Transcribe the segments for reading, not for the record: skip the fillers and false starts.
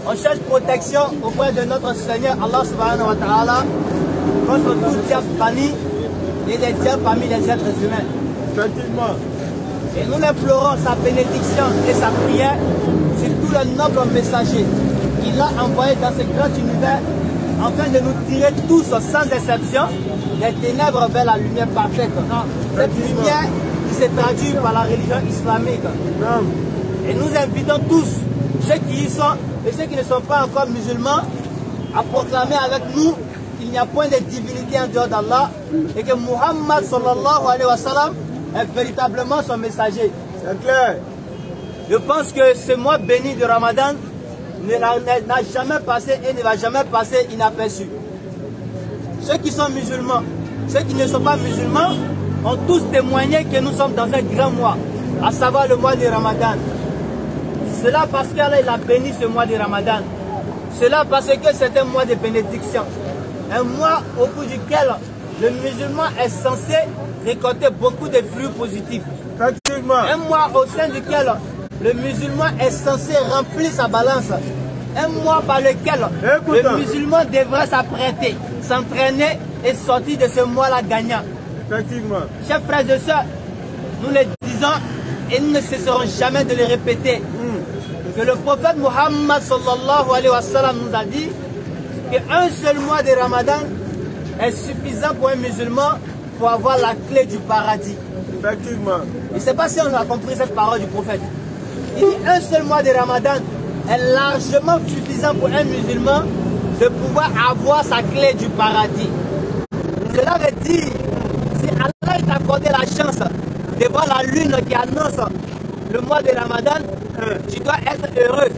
On cherche protection auprès de notre Seigneur Allah subhanahu wa ta'ala contre tout diable banni et les diables parmi les êtres humains. Effectivement. Et nous implorons sa bénédiction et sa prière sur tout le noble messager qu'il a envoyé dans ce grand univers afin de nous tirer tous sans exception des ténèbres vers la lumière parfaite. Cette lumière qui se traduit par la religion islamique. Et nous invitons tous, ceux qui y sont et ceux qui ne sont pas encore musulmans, à proclamer avec nous qu'il n'y a point de divinité en dehors d'Allah et que Muhammad sallallahu alayhi wa sallam est véritablement son messager. C'est clair. Je pense que ce mois béni de Ramadan n'a jamais passé et ne va jamais passer inaperçu. Ceux qui sont musulmans, ceux qui ne sont pas musulmans, ont tous témoigné que nous sommes dans un grand mois, à savoir le mois de Ramadan. Cela parce qu'Allah a béni ce mois de Ramadan. Cela parce que c'est un mois de bénédiction. Un mois au bout duquel le musulman est censé récolter beaucoup de fruits positifs. Effectivement. Un mois au sein duquel le musulman est censé remplir sa balance. Un mois par lequel le musulman devrait s'apprêter, s'entraîner et sortir de ce mois-là gagnant. Effectivement. Chers frères et sœurs, nous le disons et nous ne cesserons jamais de le répéter. Que le prophète Muhammad sallallahu alayhi wa sallam nous a dit qu'un seul mois de Ramadan est suffisant pour un musulman pour avoir la clé du paradis. Effectivement. Je ne sais pas si on a compris cette parole du prophète. Il dit un seul mois de Ramadan est largement suffisant pour un musulman de pouvoir avoir sa clé du paradis. Cela veut dire, si Allah t'a accordé la chance de voir la lune qui annonce le mois de Ramadan, tu dois être heureux,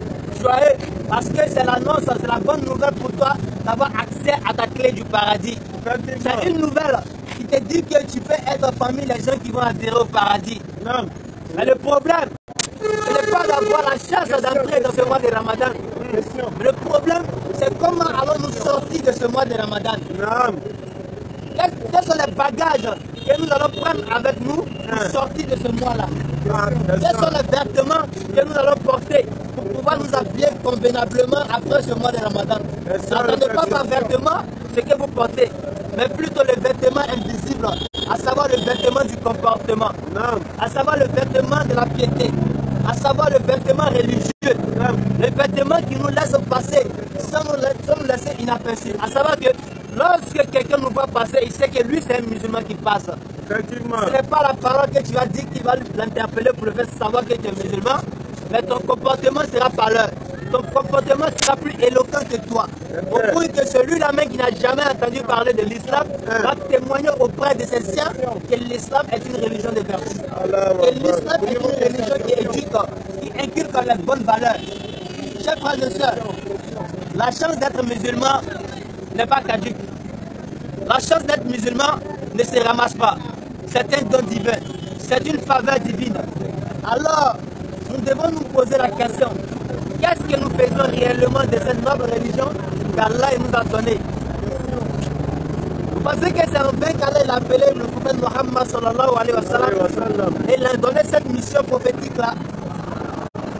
joyeux, parce que c'est l'annonce, c'est la bonne nouvelle pour toi d'avoir accès à ta clé du paradis. C'est une nouvelle qui te dit que tu peux être parmi les gens qui vont adhérer au paradis. Non. Mais le problème, ce n'est pas d'avoir la chance d'entrer dans ce mois de Ramadan. Mais le problème, c'est comment allons-nous sortir de ce mois de Ramadan. Non. Quels sont les bagages que nous allons prendre avec nous pour sortir de ce mois-là? Quels sont les vêtements que nous allons porter pour pouvoir nous habiller convenablement après ce mois de Ramadan? N'attendez pas par vêtements ce que vous portez, mais plutôt le vêtement invisible, à savoir le vêtement du comportement, à savoir le vêtement de la piété, à savoir le vêtement religieux, le vêtement qui nous laisse passer sans nous laisser inaperçus, à savoir que lorsque quelqu'un nous voit passer, il sait que lui c'est un musulman qui passe. Effectivement. Ce n'est pas la parole que tu vas dire qui va l'interpeller pour le faire savoir que tu es musulman, mais ton comportement sera parleur. Ton comportement sera plus éloquent que toi. Au point que celui-là même qui n'a jamais entendu parler de l'islam va témoigner auprès de ses siens que l'islam est une religion de vertu. Que l'islam est une religion qui éduque, qui inculque les bonnes valeurs. Chers frères et sœurs, la chance d'être musulman n'est pas caduque. La chance d'être musulman ne se ramasse pas. C'est un don divin. C'est une faveur divine. Alors, nous devons nous poser la question. Qu'est-ce que nous faisons réellement de cette noble religion qu'Allah nous a donnée? Vous pensez que c'est en vain qu'Allah a appelé le prophète Muhammad sallallahu alayhi wa sallam et il a donné cette mission prophétique-là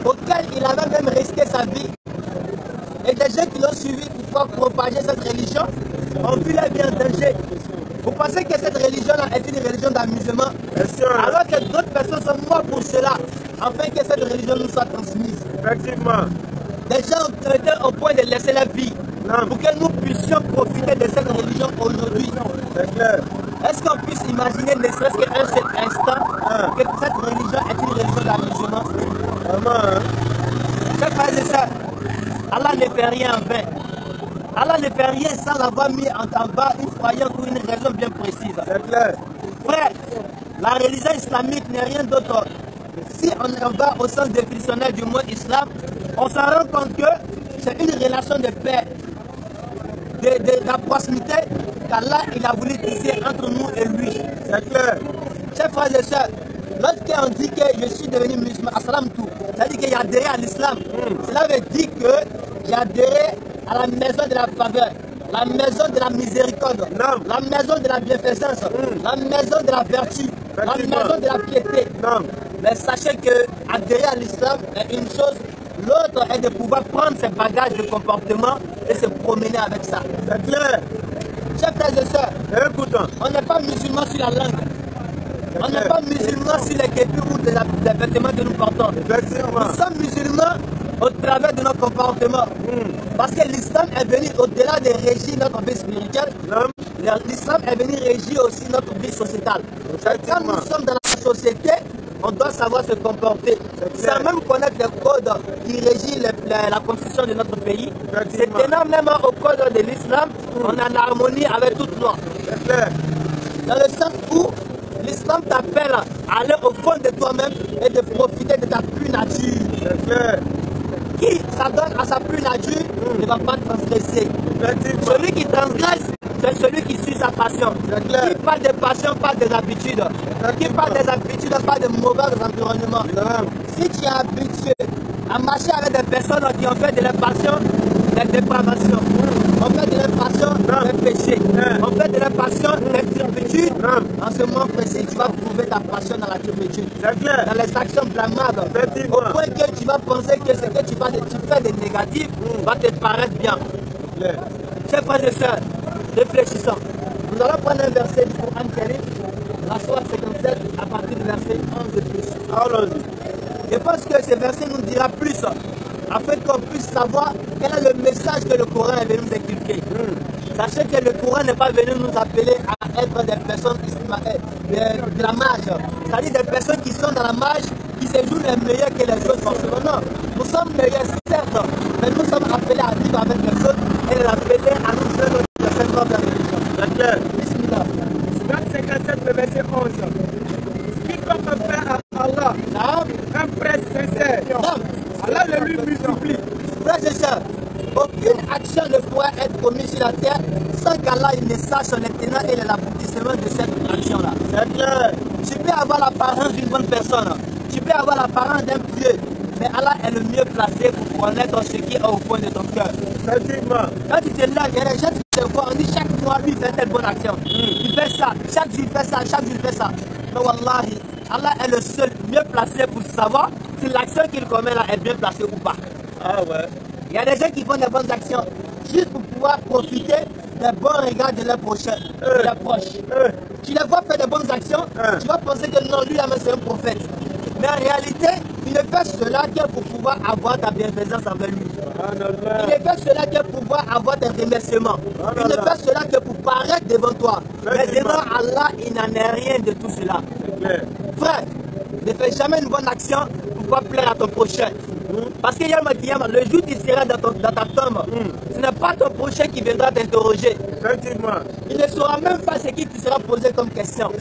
auquel il avait même risqué sa vie. Et des gens qui l'ont suivi pour propager cette religion ont vu la vie en danger. Vous pensez que cette religion-là est une religion d'amusement? Alors que d'autres personnes sont mortes pour cela, afin que cette religion nous soit transmise. Effectivement. Des gens ont été au point de laisser la vie pour que nous puissions profiter de cette religion aujourd'hui. Est-ce qu'on puisse imaginer, ne serait-ce qu'un seul instant, que cette religion est une religion d'amusement? Chers frères et sœurs, Allah ne fait rien en vain. Allah ne fait rien sans l'avoir mis en bas une croyance pour une raison bien précise. Frère, la religion islamique n'est rien d'autre. Si on va au sens définitionnel du mot islam, on s'en rend compte que c'est une relation de paix, de la proximité qu'Allah il a voulu tisser entre nous et lui. C'est clair. Chers frères et sœurs, lorsqu'on dit que je suis devenu musulman, assalam tout, ça veut dire qu'il a adhéré à l'islam. Cela veut dire que j'ai adhéré à la maison de la faveur, la maison de la miséricorde, la maison de la bienfaisance, la maison de la vertu, la maison de la piété. Mais sachez que adhérer à l'islam est une chose, l'autre important est de pouvoir prendre ses bagages de comportement et se promener avec ça. C'est clair. Chers frères et sœurs, Écoutons. on n'est pas musulmans sur la langue. On n'est pas musulmans sur les képis ou des vêtements que nous portons. Effectivement. Nous sommes musulmans au travers de notre comportement. Parce que l'islam est venu au-delà de régir notre vie spirituelle. L'islam est venu régir aussi notre vie sociétale. Quand nous sommes dans la société, on doit savoir se comporter. Sans même connaître les codes qui régissent la constitution de notre pays. C'est énormément au code de l'islam, on est en harmonie avec toute loi. Dans le sens où l'islam t'appelle à aller au fond de toi-même et de profiter de ta pure nature. Qui s'adonne à sa pure nature ne va pas transgresser. Celui qui transgresse, c'est celui qui suit sa passion. Qui parle de passion, parle des habitudes. Qui parle des habitudes, parle de mauvais environnements. Si tu es habitué à marcher avec des personnes qui ont fait de la passion des dépravations, on fait de la passion des péchés, on fait de la passion des turpitudes, en ce moment précis, tu vas trouver ta passion dans la turpitude, dans les actions blâmables, au point que tu vas penser que ce que tu fais de négatif va te paraître bien. Chers frères et sœurs, réfléchissons. Nous allons prendre un verset du Coran Karim, la sourate 57, à partir du verset 11 et plus. Allons-y. Je pense que ce verset nous dira plus, afin qu'on puisse savoir quel est le message que le Coran est venu nous inculquer. Sachez que le Coran n'est pas venu nous appeler à être des personnes de la mage, c'est-à-dire des personnes qui sont dans la mage, qui se jouent les meilleurs que les autres forcément. Non, nous sommes meilleurs certes, mais nous sommes appelés à vivre avec les autres et les appeler à nous faire cette forme de religion. Bismillah. Surat 57, le verset 11. Quiconque fait à Allah un prêt sincère, Allah le lui multiplie. Frères et sœurs, aucune action ne pourra être commise sur la terre sans qu'Allah ne sache les tenants et l'aboutissement de cette action-là. Tu peux avoir l'apparence d'une bonne personne, tu peux avoir l'apparence d'un pieux, mais Allah est le mieux placé pour connaître ce qui est au fond de ton cœur. Quand tu te lèves, il y a des gens qui te voient, on dit chaque mois lui il fait telle bonne action. Il fait ça, chaque jour il fait ça, chaque jour il fait ça. Mais wallahi, Allah est le seul mieux placé pour savoir si l'action qu'il commet là est bien placée ou pas. Il y a des gens qui font des bonnes actions juste pour pouvoir profiter des bons regards de leurs prochains, de leurs proches. Tu les vois faire des bonnes actions, tu vas penser que non, lui là c'est un prophète. Mais en réalité, il ne fait cela que pour pouvoir avoir ta bienfaisance envers lui. Il ne fait cela que pour pouvoir avoir tes remerciements. Il ne fait cela que pour paraître devant toi. Mais devant Allah, il n'en est rien de tout cela. Frère, ne fais jamais une bonne action pour pouvoir plaire à ton prochain. Parce qu'il y a le jour où tu seras dans ta tombe, ce n'est pas ton prochain qui viendra t'interroger. Il ne saura même pas ce qui te sera posé comme question.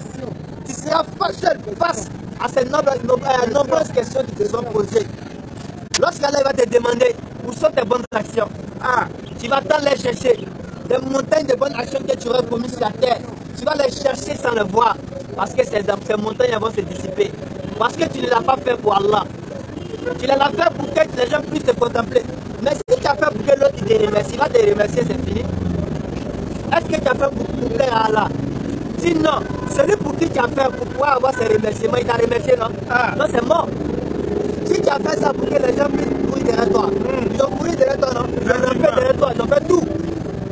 Tu seras seul face à ces nombreuses questions qui te sont posées. Lorsqu'Allah va te demander où sont tes bonnes actions, tu vas t'en les chercher. Des montagnes de bonnes actions que tu aurais commises sur la terre, tu vas les chercher sans le voir. Parce que ces montagnes vont se dissiper. Parce que tu ne l'as pas fait pour Allah. Tu l'as fait pour que les gens puissent te contempler. Mais si tu as fait pour que l'autre te remercie, il va te remercier, c'est fini. Est-ce que tu as fait pour plaire à Allah? Sinon, celui pour qui tu as fait pour pouvoir avoir ses remerciements, il t'a remercié, non? Non, c'est mort. Si tu as fait ça pour que les gens puissent courir derrière toi, ils ont couru derrière toi, non? Ils ont fait derrière toi, ils ont fait tout.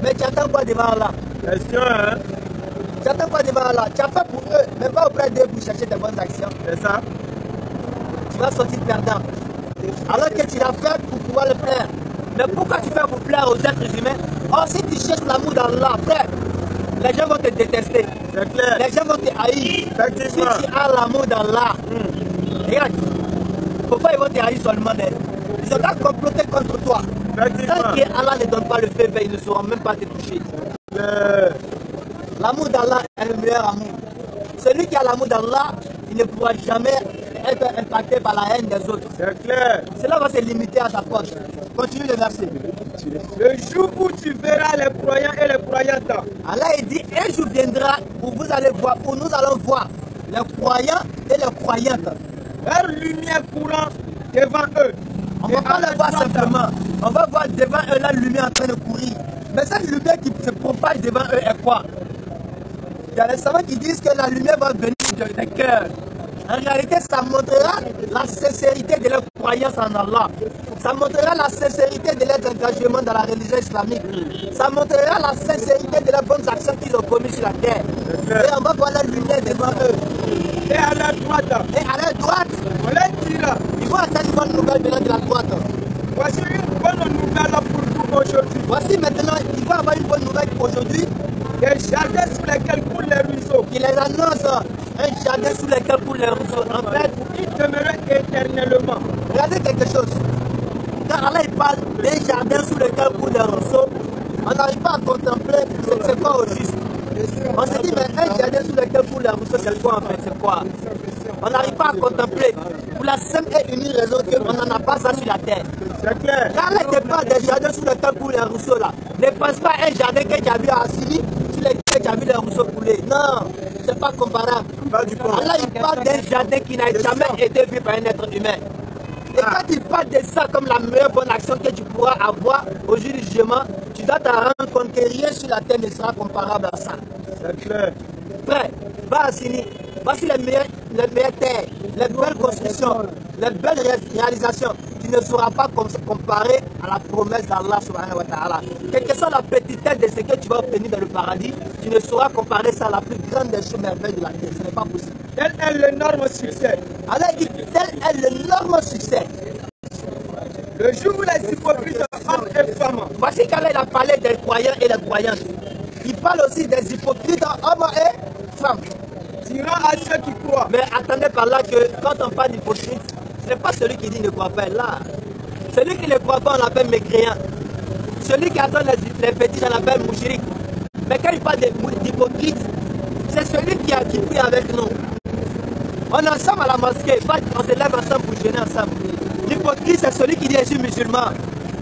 Mais tu attends quoi devant Allah? Question, hein? Tu attends quoi devant Allah? Tu as fait pour eux, mais pas auprès d'eux pour chercher tes bonnes actions. C'est ça? Tu vas sortir perdant. Alors que tu l'as fait pour pouvoir le plaire. Mais pourquoi tu fais pour plaire aux êtres humains? Or, si tu cherches l'amour d'Allah, frère, les gens vont te détester. C'est clair. Les gens vont te haïr. Si tu as l'amour d'Allah, regarde, pourquoi ils vont te haïr seulement? Ils ont qu'à comploter contre toi. Tant qu'Allah ne donne pas le feu, ils ne sauront même pas te toucher. L'amour d'Allah est le meilleur amour. Celui qui a l'amour d'Allah, il ne pourra jamais être impacté par la haine des autres. C'est clair. Cela va se limiter à sa poche. Continue le verset. Le jour où tu verras les croyants et les croyantes. Allah dit, un jour viendra où vous allez voir, où nous allons voir les croyants et les croyantes. Leur lumière courant devant eux. On ne va pas le voir simplement. On va voir devant eux la lumière en train de courir. Mais cette lumière qui se propage devant eux est quoi? Il y a les savants qui disent que la lumière va venir des cœurs. En réalité, ça montrera la sincérité de leur croyance en Allah. Ça montrera la sincérité de leur engagement dans la religion islamique. Ça montrera la sincérité de leurs bonnes actions qu'ils ont commises sur la terre. Et on va voir la lumière devant eux. Et à la droite, on les dira. Ils vont attendre une bonne nouvelle venant de la droite. Voici une bonne nouvelle pour vous aujourd'hui. Voici maintenant, il va avoir une bonne nouvelle aujourd'hui. Des jardins sous lesquels coulent les ruisseaux. Qui les annonce un jardin sous lequel coulent les ruisseaux. En fait, il demeurait éternellement. Regardez quelque chose. Quand Allah il parle d'un jardin sous lequel coulent les ruisseaux, on n'arrive pas à contempler c'est quoi au juste. On se dit, mais un jardin sous lequel coulent les ruisseaux, c'est quoi en fait? C'est quoi? On n'arrive pas à contempler. Pour la simple et unique raison qu'on n'en a pas ça sur la terre. C'est clair. Quand Allah te parle des jardins sous lesquels coulent les ruisseaux là, ne pense pas à un jardin que tu as vu à Assini, sur lequel tu as vu les ruisseaux couler. Non, c'est pas comparable. Allah il parle d'un jardin qui n'a jamais été vu par un être humain. Et quand il parle de ça comme la meilleure bonne action que tu pourras avoir au jour du jugement, tu dois te rendre compte que rien sur la terre ne sera comparable à ça. C'est clair. Frère, va à Assini. Voici les meilleures terres, les belles constructions, les belles réalisations. Tu ne sauras pas comparer à la promesse d'Allah subhanahu wa ta'ala. Quelle que soit la petitesse de ce que tu vas obtenir dans le paradis, tu ne sauras comparer ça à la plus grande des choses merveilles de la terre. Ce n'est pas possible. Tel est l'énorme succès. Allah dit, tel est l'énorme succès. Le jour où les hypocrites, hommes et femmes. Voici qu'Allah a parlé des croyants et des croyantes. Il parle aussi des hypocrites, hommes et femmes. Diront à ceux qui croient. Mais attendez par là que quand on parle d'hypocrite, ce n'est pas celui qui dit ne croit pas là. Celui qui ne croit pas, on l'appelle mécréant. Celui qui attend les fétiches, on l'appelle mouchirik. Mais quand il parle d'hypocrite, c'est celui qui prie avec nous. On est ensemble à la mosquée, on se lève ensemble pour jeûner ensemble. L'hypocrite, c'est celui qui dit je suis musulman.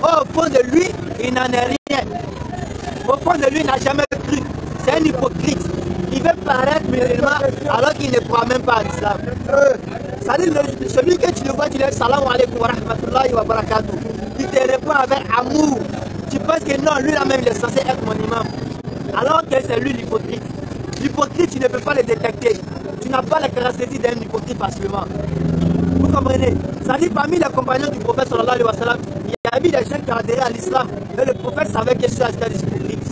Au fond de lui, il n'en est rien. Au fond de lui, il n'a jamais cru. C'est un hypocrite. Il veut paraître musulman alors qu'il ne croit même pas à l'islam. Celui que tu le vois, tu dis salam alaikum wa rahmatullahi wa barakatuh. Il te répond avec amour. Tu penses que non, lui là même il est censé être mon imam. Alors que c'est lui l'hypocrite. L'hypocrite, tu ne peux pas le détecter. Tu n'as pas la caractéristique d'un hypocrite facilement. Vous comprenez? Ça dit parmi les compagnons du prophète sallallahu alayhi wa sallam, il y avait des gens qui ont adhéré à l'islam. Mais le prophète savait que c'était des hypocrites.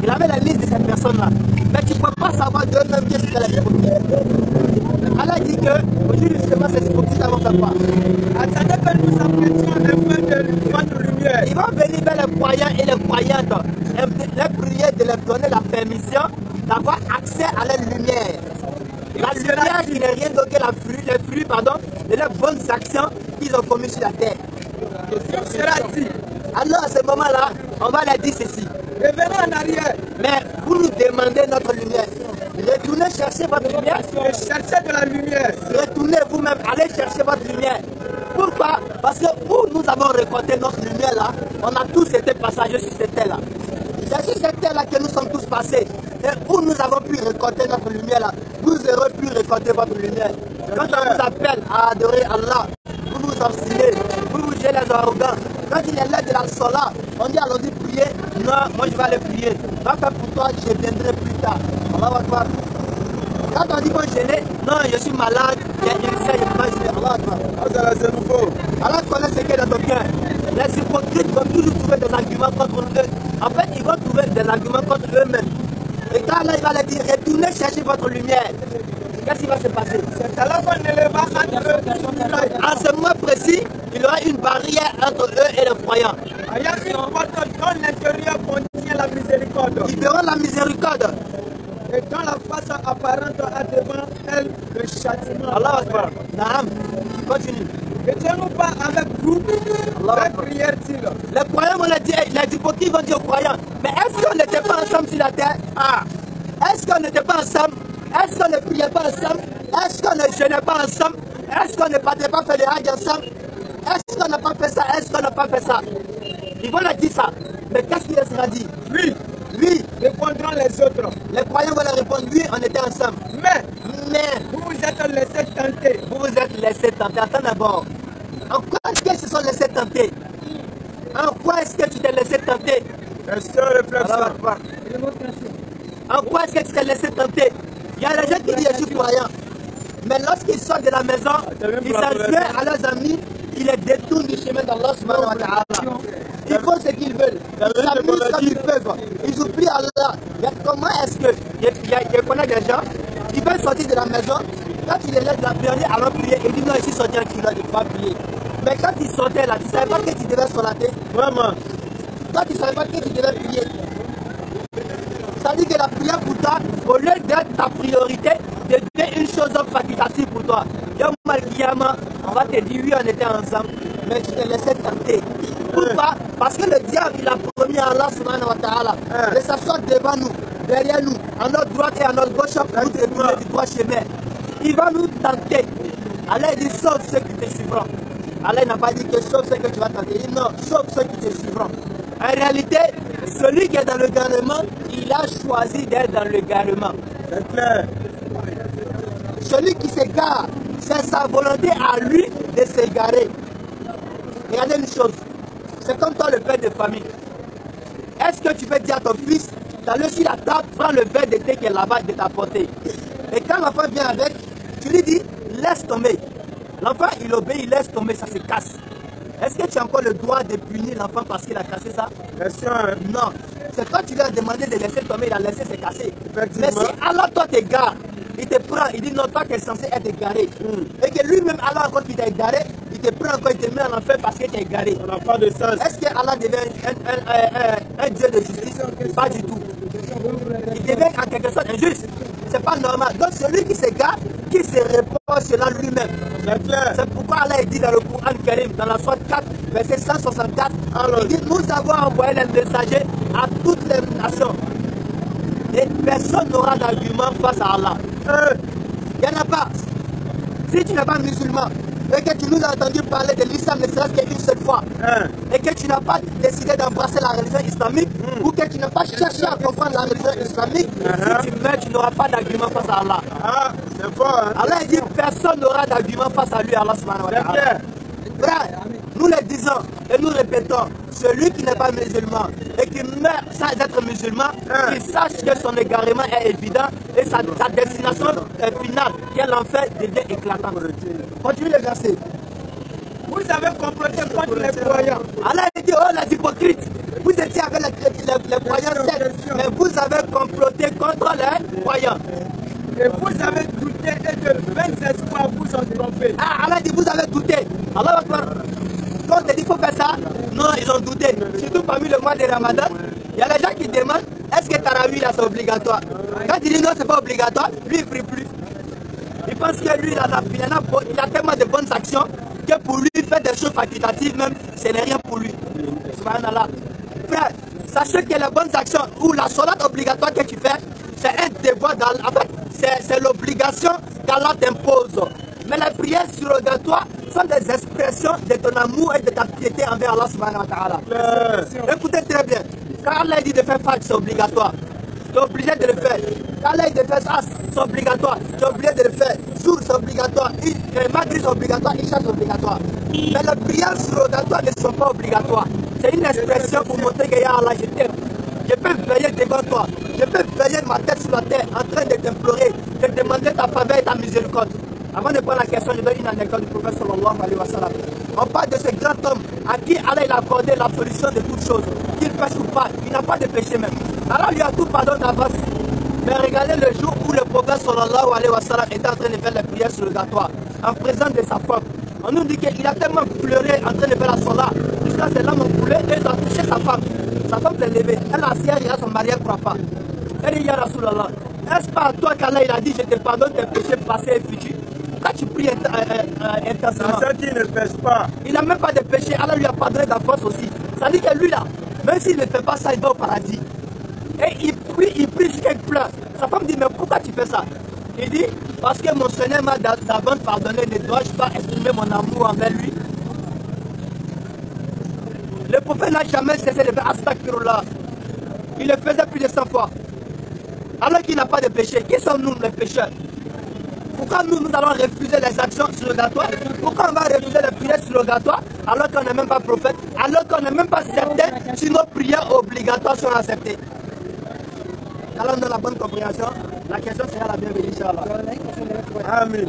Il avait la liste de cette personne-là. Mais tu ne peux pas savoir d'eux-mêmes que c'était les hypocrites. Allah dit qu'aujourd'hui, justement, ces hypocrites vont faire quoi? Attendez que nous apprêtions un peu de votre lumière. Ils vont venir vers les croyants et les croyantes. Les prier de leur donner la permission d'avoir accès à la lumière. La lumière qui n'est rien d'autre que les fruits de leurs bonnes actions qu'ils ont commises sur la terre. Que sera dit? Alors à ce moment-là, on va leur dire ceci. Revenez en arrière. Mais vous nous demandez notre lumière. Retournez chercher votre lumière. Et cherchez de la lumière. Retournez vous-même, allez chercher votre lumière. Pourquoi? Parce que où nous avons récolté notre lumière là, on a tous été passagers sur cette terre là. C'est sur cette terre là que nous sommes tous passés. Et où nous avons pu récolter notre lumière là, vous aurez pu récolter votre lumière. Quand on vous appelle à adorer Allah, vous vous obstinez, vous bougez les arrogants. Quand il est l'heure de la sola, on dit allons-y prier. Non, moi je vais aller prier. Va faire pour toi, je viendrai plus tard. On va voir. Quand on dit bon gêner, non, je suis malade, il y a une scène, je ne peux pas gêner. Allah, c'est nouveau. Allah connaît ce qu'il y a dans ton cœur. Les hypocrites vont toujours trouver des arguments contre eux. En fait, ils vont trouver des arguments contre eux-mêmes. Et quand Allah il va leur dire, retournez chercher votre lumière. Qu'est-ce qui va se passer? C'est alors qu'on élèvera entre eux. En ce moment précis, il y aura une barrière entre eux et les croyants. Il y a une porte dans l'intérieur contient la miséricorde. Ils verront la miséricorde. Et dans la face apparente a devant elle le châtiment. Allah Akbar. Naam. Continue. Et Dieu nous parle avec vous. La prière dit. Les croyants vont le dire, les hypocrites vont dire aux croyants, mais est-ce qu'on n'était pas ensemble sur la terre? Ah. Est-ce qu'on n'était pas ensemble? Est-ce qu'on ne priait pas ensemble? Est-ce qu'on ne jeûnait pas ensemble? Est-ce qu'on ne partait pas faire des hajj ensemble? Est-ce qu'on n'a pas fait ça? Est-ce qu'on n'a pas fait ça? Ils vont leur dire ça. Mais qu'est-ce qui leur sera dit? Oui. Oui. Répondront les autres. Les croyants vont leur répondre, oui, on était ensemble. Mais vous vous êtes laissés tenter. Vous vous êtes laissés tenter. Attends d'abord. En quoi est-ce qu'ils se sont laissés tenter? En quoi est-ce que tu t'es laissé tenter? Question, réflexion. En quoi est-ce que tu t'es laissé tenter? Il y a des gens qui disent je suis croyant. Mais lorsqu'ils sortent de la maison, ils s'adjoignent à leurs amis, ils les détournent du chemin d'Allah subhanahu wa ta'ala. Ils font ce qu'ils veulent, ils s'amusent comme ils peuvent, ils oublient Allah. Mais comment est-ce que, je connais des gens qui veulent sortir de la maison, quand ils les laissent la prière, alors prier, ils disent non, ici sortir un kilo, il faut pas prier. Mais quand ils sortaient là, tu ne savais pas que tu devais solater. Vraiment. Toi, tu ne savais pas que tu devais prier. Ça dit que la prière pour toi, au lieu d'être ta priorité, devient une chose facultative pour toi. On va te dire oui, on était ensemble, mais tu te laissais tenter. Pourquoi? Parce que le diable, il a promis à Allah subhanahu wa ta'ala de s'asseoir devant nous, derrière nous, à notre droite et à notre gauche pour nous détourner du droit chemin. Il va nous tenter. Allah dit sauf ceux qui te suivront. Allah n'a pas dit que sauf ceux que tu vas tenter. Il dit non, sauf ceux qui te suivront. En réalité, celui qui est dans le garement, il a choisi d'être dans le garement. C'est clair. Celui qui s'égare, c'est sa volonté à lui de s'égarer. Regardez une chose, c'est comme toi le père de famille. Est-ce que tu peux dire à ton fils, d'aller sur la table, prends le verre de thé qui est là-bas de t'apporter. Et quand l'enfant vient avec, tu lui dis, laisse tomber. L'enfant, il obéit, il laisse tomber, ça se casse. Est-ce que tu as encore le droit de punir l'enfant parce qu'il a cassé ça? Bien sûr. Hein. Non. C'est quand tu lui as demandé de laisser tomber, il a laissé se casser. Mais si Allah, toi, t'égares, il te prend, il dit non, toi, tu es censé être égaré. Et que lui-même, Allah, encore qu'il t'a égaré, il te prend encore, il te met en enfer parce qu'il t'a égaré. On n'a pas de sens. Est-ce que Allah devient un Dieu de justice? Pas du tout. Il devient en quelque sorte injuste. C'est pas normal. Donc celui qui s'égare, qui se repose sur lui-même. C'est pourquoi Allah dit dans le Coran Karim, dans la sourate 4, verset 164, il dit, nous avons envoyé les messagers à toutes les nations. Et personne n'aura d'argument face à Allah. Il n'y en a pas. Si tu n'es pas musulman, et que tu nous as entendu parler de l'islam ne serait-ce qu'une seule fois, et que tu n'as pas décidé d'embrasser la religion islamique, ou que tu n'as pas cherché à comprendre la religion islamique, si tu meurs, tu n'auras pas d'argument face à Allah. Ah, c'est fort. Hein? Allah dit personne n'aura d'argument face à lui, Allah subhanahu wa ta'ala. Frère, nous le disons et nous répétons, celui qui n'est pas musulman et qui meurt sans être musulman, qu'il sache que son égarement est évident et sa destination finale, qui est l'enfer, devient éclatante. Continue le verset. Vous avez comploté contre les croyants. Allah dit, oh les hypocrites, vous étiez avec les croyants certes, mais vous avez comploté contre les croyants. Et vous avez douté et de vains espoirs vous ont trompé. Ah, Allah dit, vous avez douté. Allah va faire. Quand on te dit qu'il faut faire ça, non, ils ont douté. Surtout parmi le mois de Ramadan, il y a des gens qui demandent, est-ce que Tarawih là c'est obligatoire? Quand il dit non, c'est pas obligatoire, lui il ne prie plus. Il pense que lui, il a tellement de bonnes actions que pour lui, faire des choses facultatives même, ce n'est rien pour lui. Subhanallah. Frère, sachez que les bonnes actions ou la solat obligatoire que tu fais, c'est un devoir d'Allah. En fait, c'est l'obligation qu'Allah t'impose. Mais les prières surrogatoires sont des expressions de ton amour et de ta piété envers Allah subhanahu wa ta'ala. Écoutez très bien. Quand Allah dit de faire Fajr, c'est obligatoire. Tu es obligé de le faire. Quand Allah dit de faire ça, c'est obligatoire. Tu es obligé de le faire. Jour, c'est obligatoire. Maghrib, c'est obligatoire. Isha, c'est obligatoire. Mais les prières surrogatoires ne sont pas obligatoires. C'est une expression pour montrer que ya Allah, je t'aime. Je peux veiller devant toi. Je peux veiller ma tête sur la terre en train de t'implorer, de demander ta faveur et ta miséricorde. Avant de prendre la question, je donne une anecdote du prophète sallallahu alayhi wa sallam. On parle de ce grand homme à qui Allah a accordé la solution de toutes choses. Qu'il pêche ou pas, il n'a pas de péché même. Allah lui a tout pardonné d'avance. Mais regardez le jour où le prophète sallallahu alayhi wa sallam était en train de faire les prières surrogatoires en présence de sa femme. On nous dit qu'il a tellement pleuré en train de faire la salat. Jusqu'à ses larmes ont coulé et il a touché sa femme. Sa femme s'est levée. Elle a assis, elle a son mari, elle ne croit pas. Elle dit, Ya Rasulallah, est-ce pas à toi qu'Allah il a dit, je te pardonne tes péchés passés et futurs? Quand tu pries intensément, c'est qui ne pêche pas. Il n'a même pas de péché, Allah lui a pardonné d'avance aussi. Ça dit que lui là, même s'il ne fait pas ça, il va au paradis. Et il prie jusqu'à qu'il pleure. Sa femme dit, mais pourquoi tu fais ça? Il dit, parce que mon Seigneur m'a d'avance pardonné, ne dois-je pas exprimer mon amour envers lui? Le prophète n'a jamais cessé de faire astaghfirullah. Il le faisait plus de 100 fois. Alors qu'il n'a pas de péché. Qui sommes-nous les pécheurs? Pourquoi nous allons refuser les actions surrogatoires? Pourquoi on va refuser les prières surrogatoires alors qu'on n'est même pas prophète? Alors qu'on n'est même pas certain si nos prières obligatoires sont acceptées? qu'Allah donne la bonne compréhension. La question sera la bienvenue, Inch'Allah. Amen.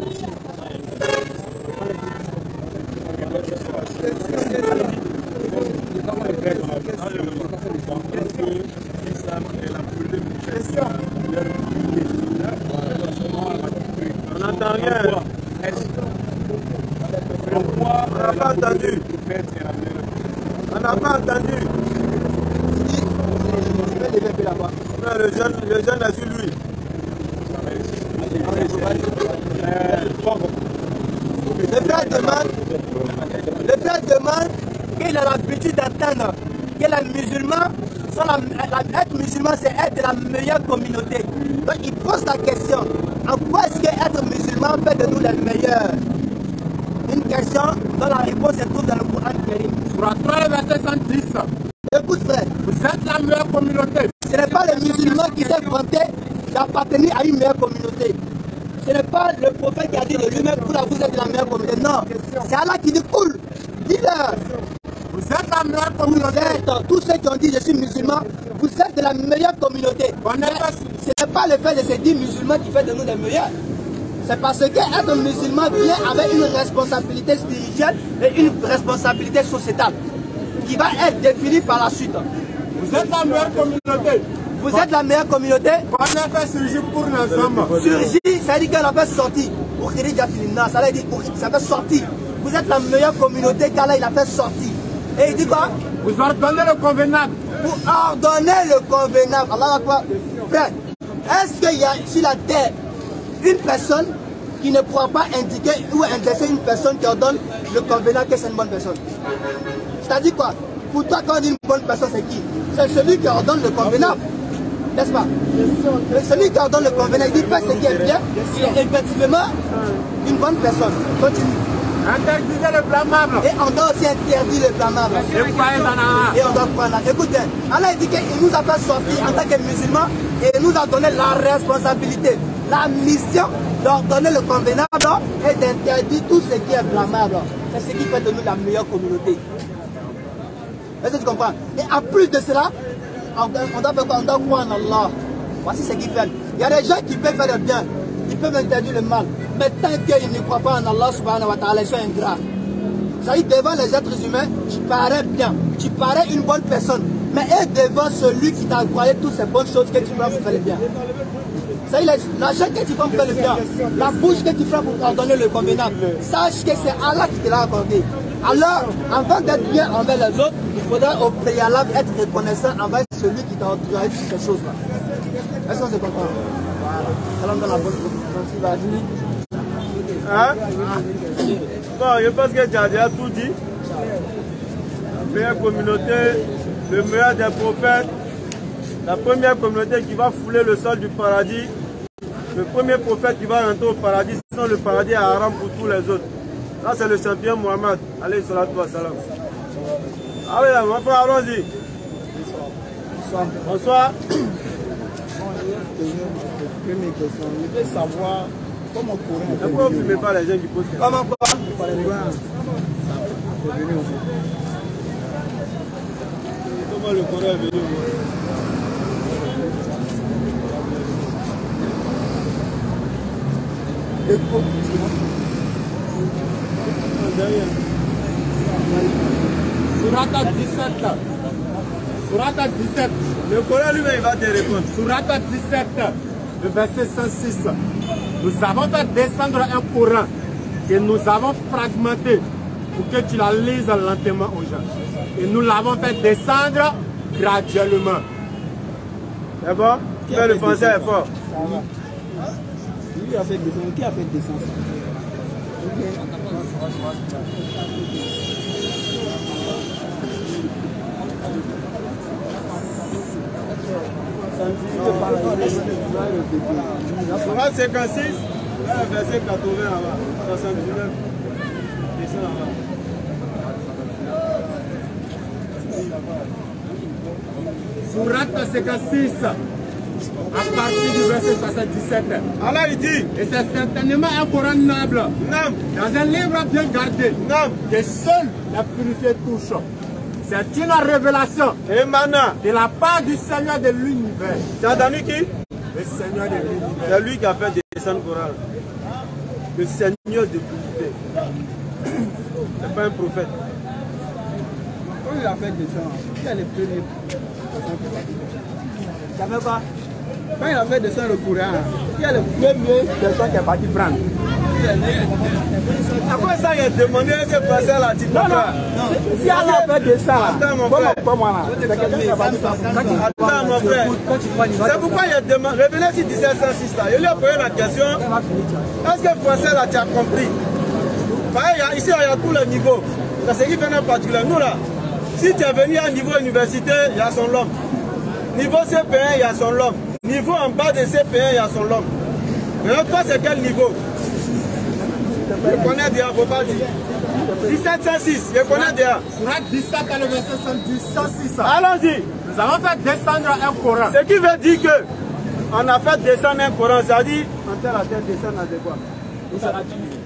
On n'entend rien. On n'a pas entendu. On n'a pas entendu. Non, le jeune a su lui. Le frère demande qu'il a l'habitude d'entendre que les musulmans, être musulman, c'est être de la meilleure communauté. Donc il pose la question, en quoi est-ce que être musulman fait de nous les meilleurs? Une question dont la réponse se trouve dans le Coran Kérim. Surah 3, verset 110. Écoute frère, Vous êtes la meilleure communauté. ce n'est pas le musulman qui s'est vanté d'appartenir à une meilleure communauté. Ce n'est pas le prophète qui a dit de lui-même, vous êtes la meilleure communauté. Non, c'est Allah qui dit cool. Dis-leur. Vous êtes la meilleure communauté. Tous ceux qui ont dit je suis musulman, vous êtes de la meilleure communauté. Ce n'est pas le fait de se dire musulman qui fait de nous les meilleurs. C'est parce que être musulman vient avec une responsabilité spirituelle et une responsabilité sociétale qui va être définie par la suite. Vous êtes la meilleure communauté. Vous êtes la meilleure communauté. On a fait surgir pour les hommes. Surgir, ça veut dire qu'on a fait sortir. Ça veut dire ça fait sortir. Vous êtes la meilleure communauté qu'Allah il a fait sortir. Et il dit quoi? Vous ordonnez le convenable. Vous ordonnez le convenable. Allah Akbar. Frère, est-ce qu'il y a sur la terre une personne qui ne pourra pas indiquer ou indexer une personne qui ordonne le convenable que c'est une bonne personne? C'est-à-dire quoi? Pour toi, quand on dit une bonne personne, c'est qui? C'est celui qui ordonne le convenable. N'est-ce pas? Celui qui ordonne le convenable, il dit fais ce qui est bien, il est effectivement une bonne personne. Continue. Interdisez le blâmable. Et on doit aussi interdire le blâmable. Et on doit prendre. Écoutez, Allah dit qu'il nous a fait sortir en tant que musulmans et il nous a donné la responsabilité, la mission d'ordonner le convenable et d'interdire tout ce qui est blâmable. C'est ce qui fait de nous la meilleure communauté. Est-ce que tu comprends? Et en plus de cela, on doit faire quoi? On doit croire en Allah. Voici ce qu'il fait. Il y a des gens qui peuvent faire le bien, ils peuvent interdire le mal. Mais tant qu'ils ne croient pas en Allah subhanahu wa ta'ala, ils sont ingrats. Ça dit, devant les êtres humains, tu parais bien, tu parais une bonne personne. Mais est devant celui qui t'a envoyé toutes ces bonnes choses que tu prends pour faire le bien. Ça dit, l'argent que tu prends pour faire le bien, la bouche que tu prends pour ordonner le convenable, sache que c'est Allah qui te l'a accordé. Alors, avant d'être bien envers les autres, il faudra au préalable être reconnaissant envers celui qui t'a envoyé toutes ces choses-là. Est-ce qu'on se comprend? Voilà. Dans la bonne hein? Bon, je pense que tu as déjà tout dit. La meilleure communauté, le meilleur des prophètes, la première communauté qui va fouler le sol du paradis, le premier prophète qui va rentrer au paradis, sinon le paradis est haram pour tous les autres. Là, c'est le champion Mohammed. Alayhi salatu wa salam. Ah oui, là, mon frère, allons-y. Bonsoir. Première question, je veux savoir comment courir. Pourquoi vous ne filmez pas les gens qui posent question? Comment quoi? Comment le Coran est venu? Surata 17. Surata 17. Le Coran lui-même va te répondre. Surata 17, le verset 106. Nous avons fait descendre un Coran que nous avons fragmenté pour que tu la lises lentement aux gens. Et nous l'avons fait descendre graduellement. C'est bon? Mais le français est fort. Qui a fait descendre? Qui a fait descendre? Surah 56, verset 80 là-bas. 79. Descends là-bas. Surah 56, à partir du verset 77. Allah il dit. Et c'est certainement un Coran noble. Non. Dans un livre bien gardé. Non. Que seule la purifiée touche. C'est une révélation émanant de la part du Seigneur de l'univers. Tu as entendu qui? Le Seigneur de l'univers. C'est lui qui a fait descendre le Coran. Le Seigneur de l'univers. C'est pas un prophète. Quand il a fait descendre, qui est le premier? Ça fait quoi? Quand il a fait descendre le Coran, qui est le premier personne qui est parti prendre? Après ça, il a demandé à ce français-là, tu comprends? Non. Si Allah a fait descendre, attends mon frère. Attends mon frère. C'est pourquoi il a demandé. Revenez sur 1706 là. Je lui ai posé la question. Est-ce que le français là, tu as compris? Pareil, ici, il y a tous les niveaux. C'est ce qui fait un particulier. Nous là, si tu es venu à un niveau universitaire, il y a son l'homme. Niveau CP1, il y a son l'homme. Niveau en bas de CP1, il y a son l'homme. Mais toi, c'est quel niveau? Je connais déjà, il ne faut pas dire. 1706, je connais déjà. Surat 17 à le verset 106. Allons-y. Nous avons fait descendre un Coran. Ce qui veut dire que on a fait descendre un Coran, c'est-à-dire on t'a la tête descendre à quoi?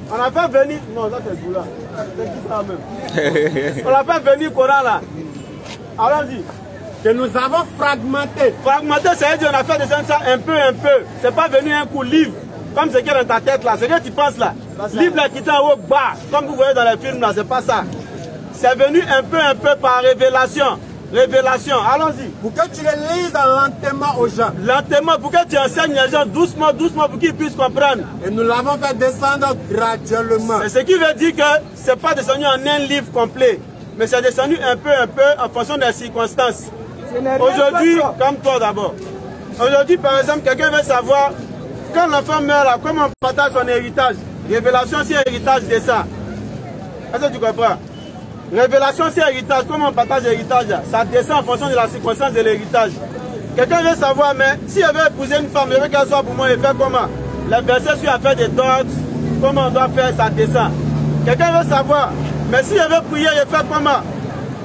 On a fait venir. Non, ça c'est Boula. C'est qui ça même? On a fait venir le Coran là. Allons-y. Que nous avons fragmenté. Fragmenté, c'est-à-dire qu'on a fait descendre ça un peu. C'est pas venu un coup livre. Comme ce qui est dans ta tête là, c'est ce que tu penses là. Livre là qui est en haut bas, comme vous voyez dans les films là, c'est pas ça. C'est venu un peu par révélation. Révélation, allons-y. Pour que tu le lises lentement aux gens. Lentement, pour que tu enseignes les gens doucement pour qu'ils puissent comprendre. Et nous l'avons fait descendre graduellement. C'est ce qui veut dire que c'est pas descendu en un livre complet, mais c'est descendu un peu en fonction des circonstances. Aujourd'hui, comme toi d'abord. Aujourd'hui, par exemple, quelqu'un veut savoir, quand l'enfant meurt là, comment on partage son héritage? Révélation, c'est héritage de ça. Est-ce que tu comprends? Révélation, c'est héritage. Comment on partage l'héritage? Ça descend en fonction de la circonstance de l'héritage. Quelqu'un veut savoir, mais si je veux épouser une femme, je veux qu'elle soit pour moi, il fait comment? Les versets sur affaire des dots, comment on doit faire, ça descend. Quelqu'un veut savoir, mais si je veux prier, je fais comment?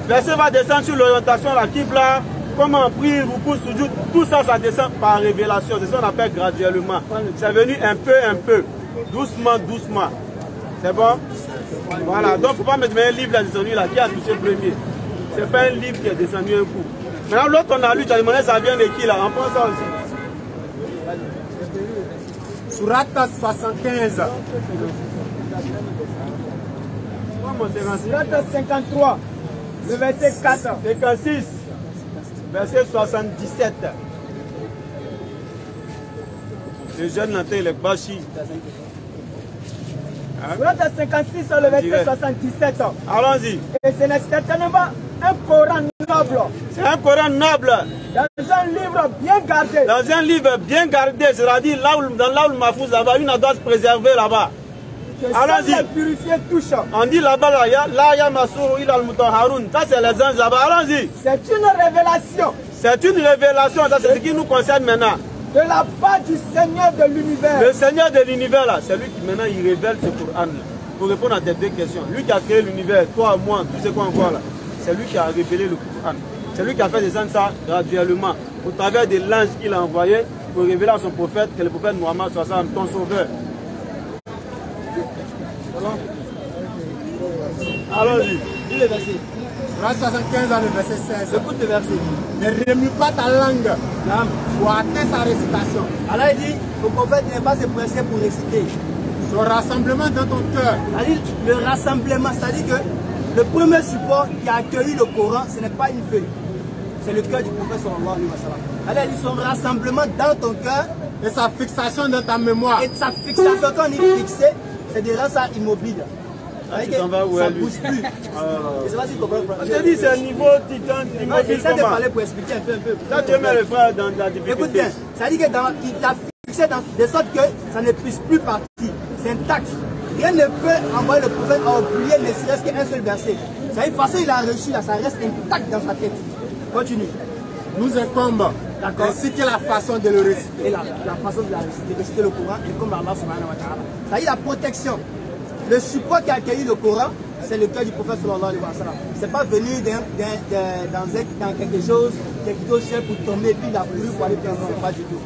Verset va descendre sur l'orientation, la Qibla, comment on prie, vous sujoud, tout ça, ça descend par révélation. C'est ça qu'on appelle graduellement. C'est venu un peu, doucement. C'est bon? Voilà, donc il ne faut pas mettre un livre là descendu là qui a touché le premier. C'est pas un livre qui est descendu un coup. Maintenant l'autre on a lu, tu as demandé ça vient de qui là? On prend ça aussi. Surat 75. Surat 53, le verset 4. 56, verset 77. Le jeune Nantais, il est bachi. Surat 56, le verset 77. Allons-y. Et ce n'est certainement un Coran noble. C'est un Coran noble. Dans un livre bien gardé. Dans un livre bien gardé, c'est-à-dire dans l'Aoul Mahfouz là-bas, une doit se préserver là-bas. Allons-y. Purifier touche. On dit là-bas, là, ya Masourou, il a le mouton Haroun. Ça, c'est les anges là-bas. Allons-y. C'est une révélation. C'est une révélation. Ça, c'est ce qui nous concerne maintenant. De la part du Seigneur de l'univers. Le Seigneur de l'univers, là, c'est lui qui maintenant il révèle ce Coran. Pour répondre à tes deux questions. Lui qui a créé l'univers, toi, moi, tout ce qu'on voit là, c'est lui qui a révélé le Coran. C'est lui qui a fait descendre ça graduellement, au travers de l'ange qu'il a envoyé pour révéler à son prophète que le prophète Mohammed soit ton sauveur. Allons-y. Dis le verset. Surat 75 dans le verset 16. Écoute le verset. Ne remue pas ta langue pour atteindre sa récitation. Alors il dit, le prophète n'est pas se presser pour réciter. Son rassemblement dans ton cœur. C'est-à-dire le rassemblement, c'est-à-dire que le premier support qui a accueilli le Coran, ce n'est pas une feuille. C'est le cœur du prophète sallallahu alayhi wa sallam. Alors il dit son rassemblement dans ton cœur. Et sa fixation dans ta mémoire. Et sa fixation, quand on est fixé, c'est déjà ça immobile. Ça ne bouge plus. Je ne sais pas si tu comprends. Je te dis, c'est un niveau titan. J'essaie de parler pour expliquer un peu. Là, tu mets le frère dans la difficulté. Écoute bien, ça dit qu'il a fixé de sorte que ça ne puisse plus partir. C'est intact. Rien ne peut envoyer le prophète à oublier ne serait-ce qu'un seul verset. Ça une façon il a reçu là, ça reste intact dans sa tête. Continue. Nous incombe. Ainsi que la façon de le réciter. Et la façon de réciter le Coran est comme Allah subhanahu wa ta'ala. Ça dit la protection. Le support qui a accueilli le Coran, c'est le cœur du prophète sallallahu alayhi wa sallam. C'est pas venu dans quelque chose qui est au ciel pour tomber et puis la pluie pour aller prendre. C'est pas du tout.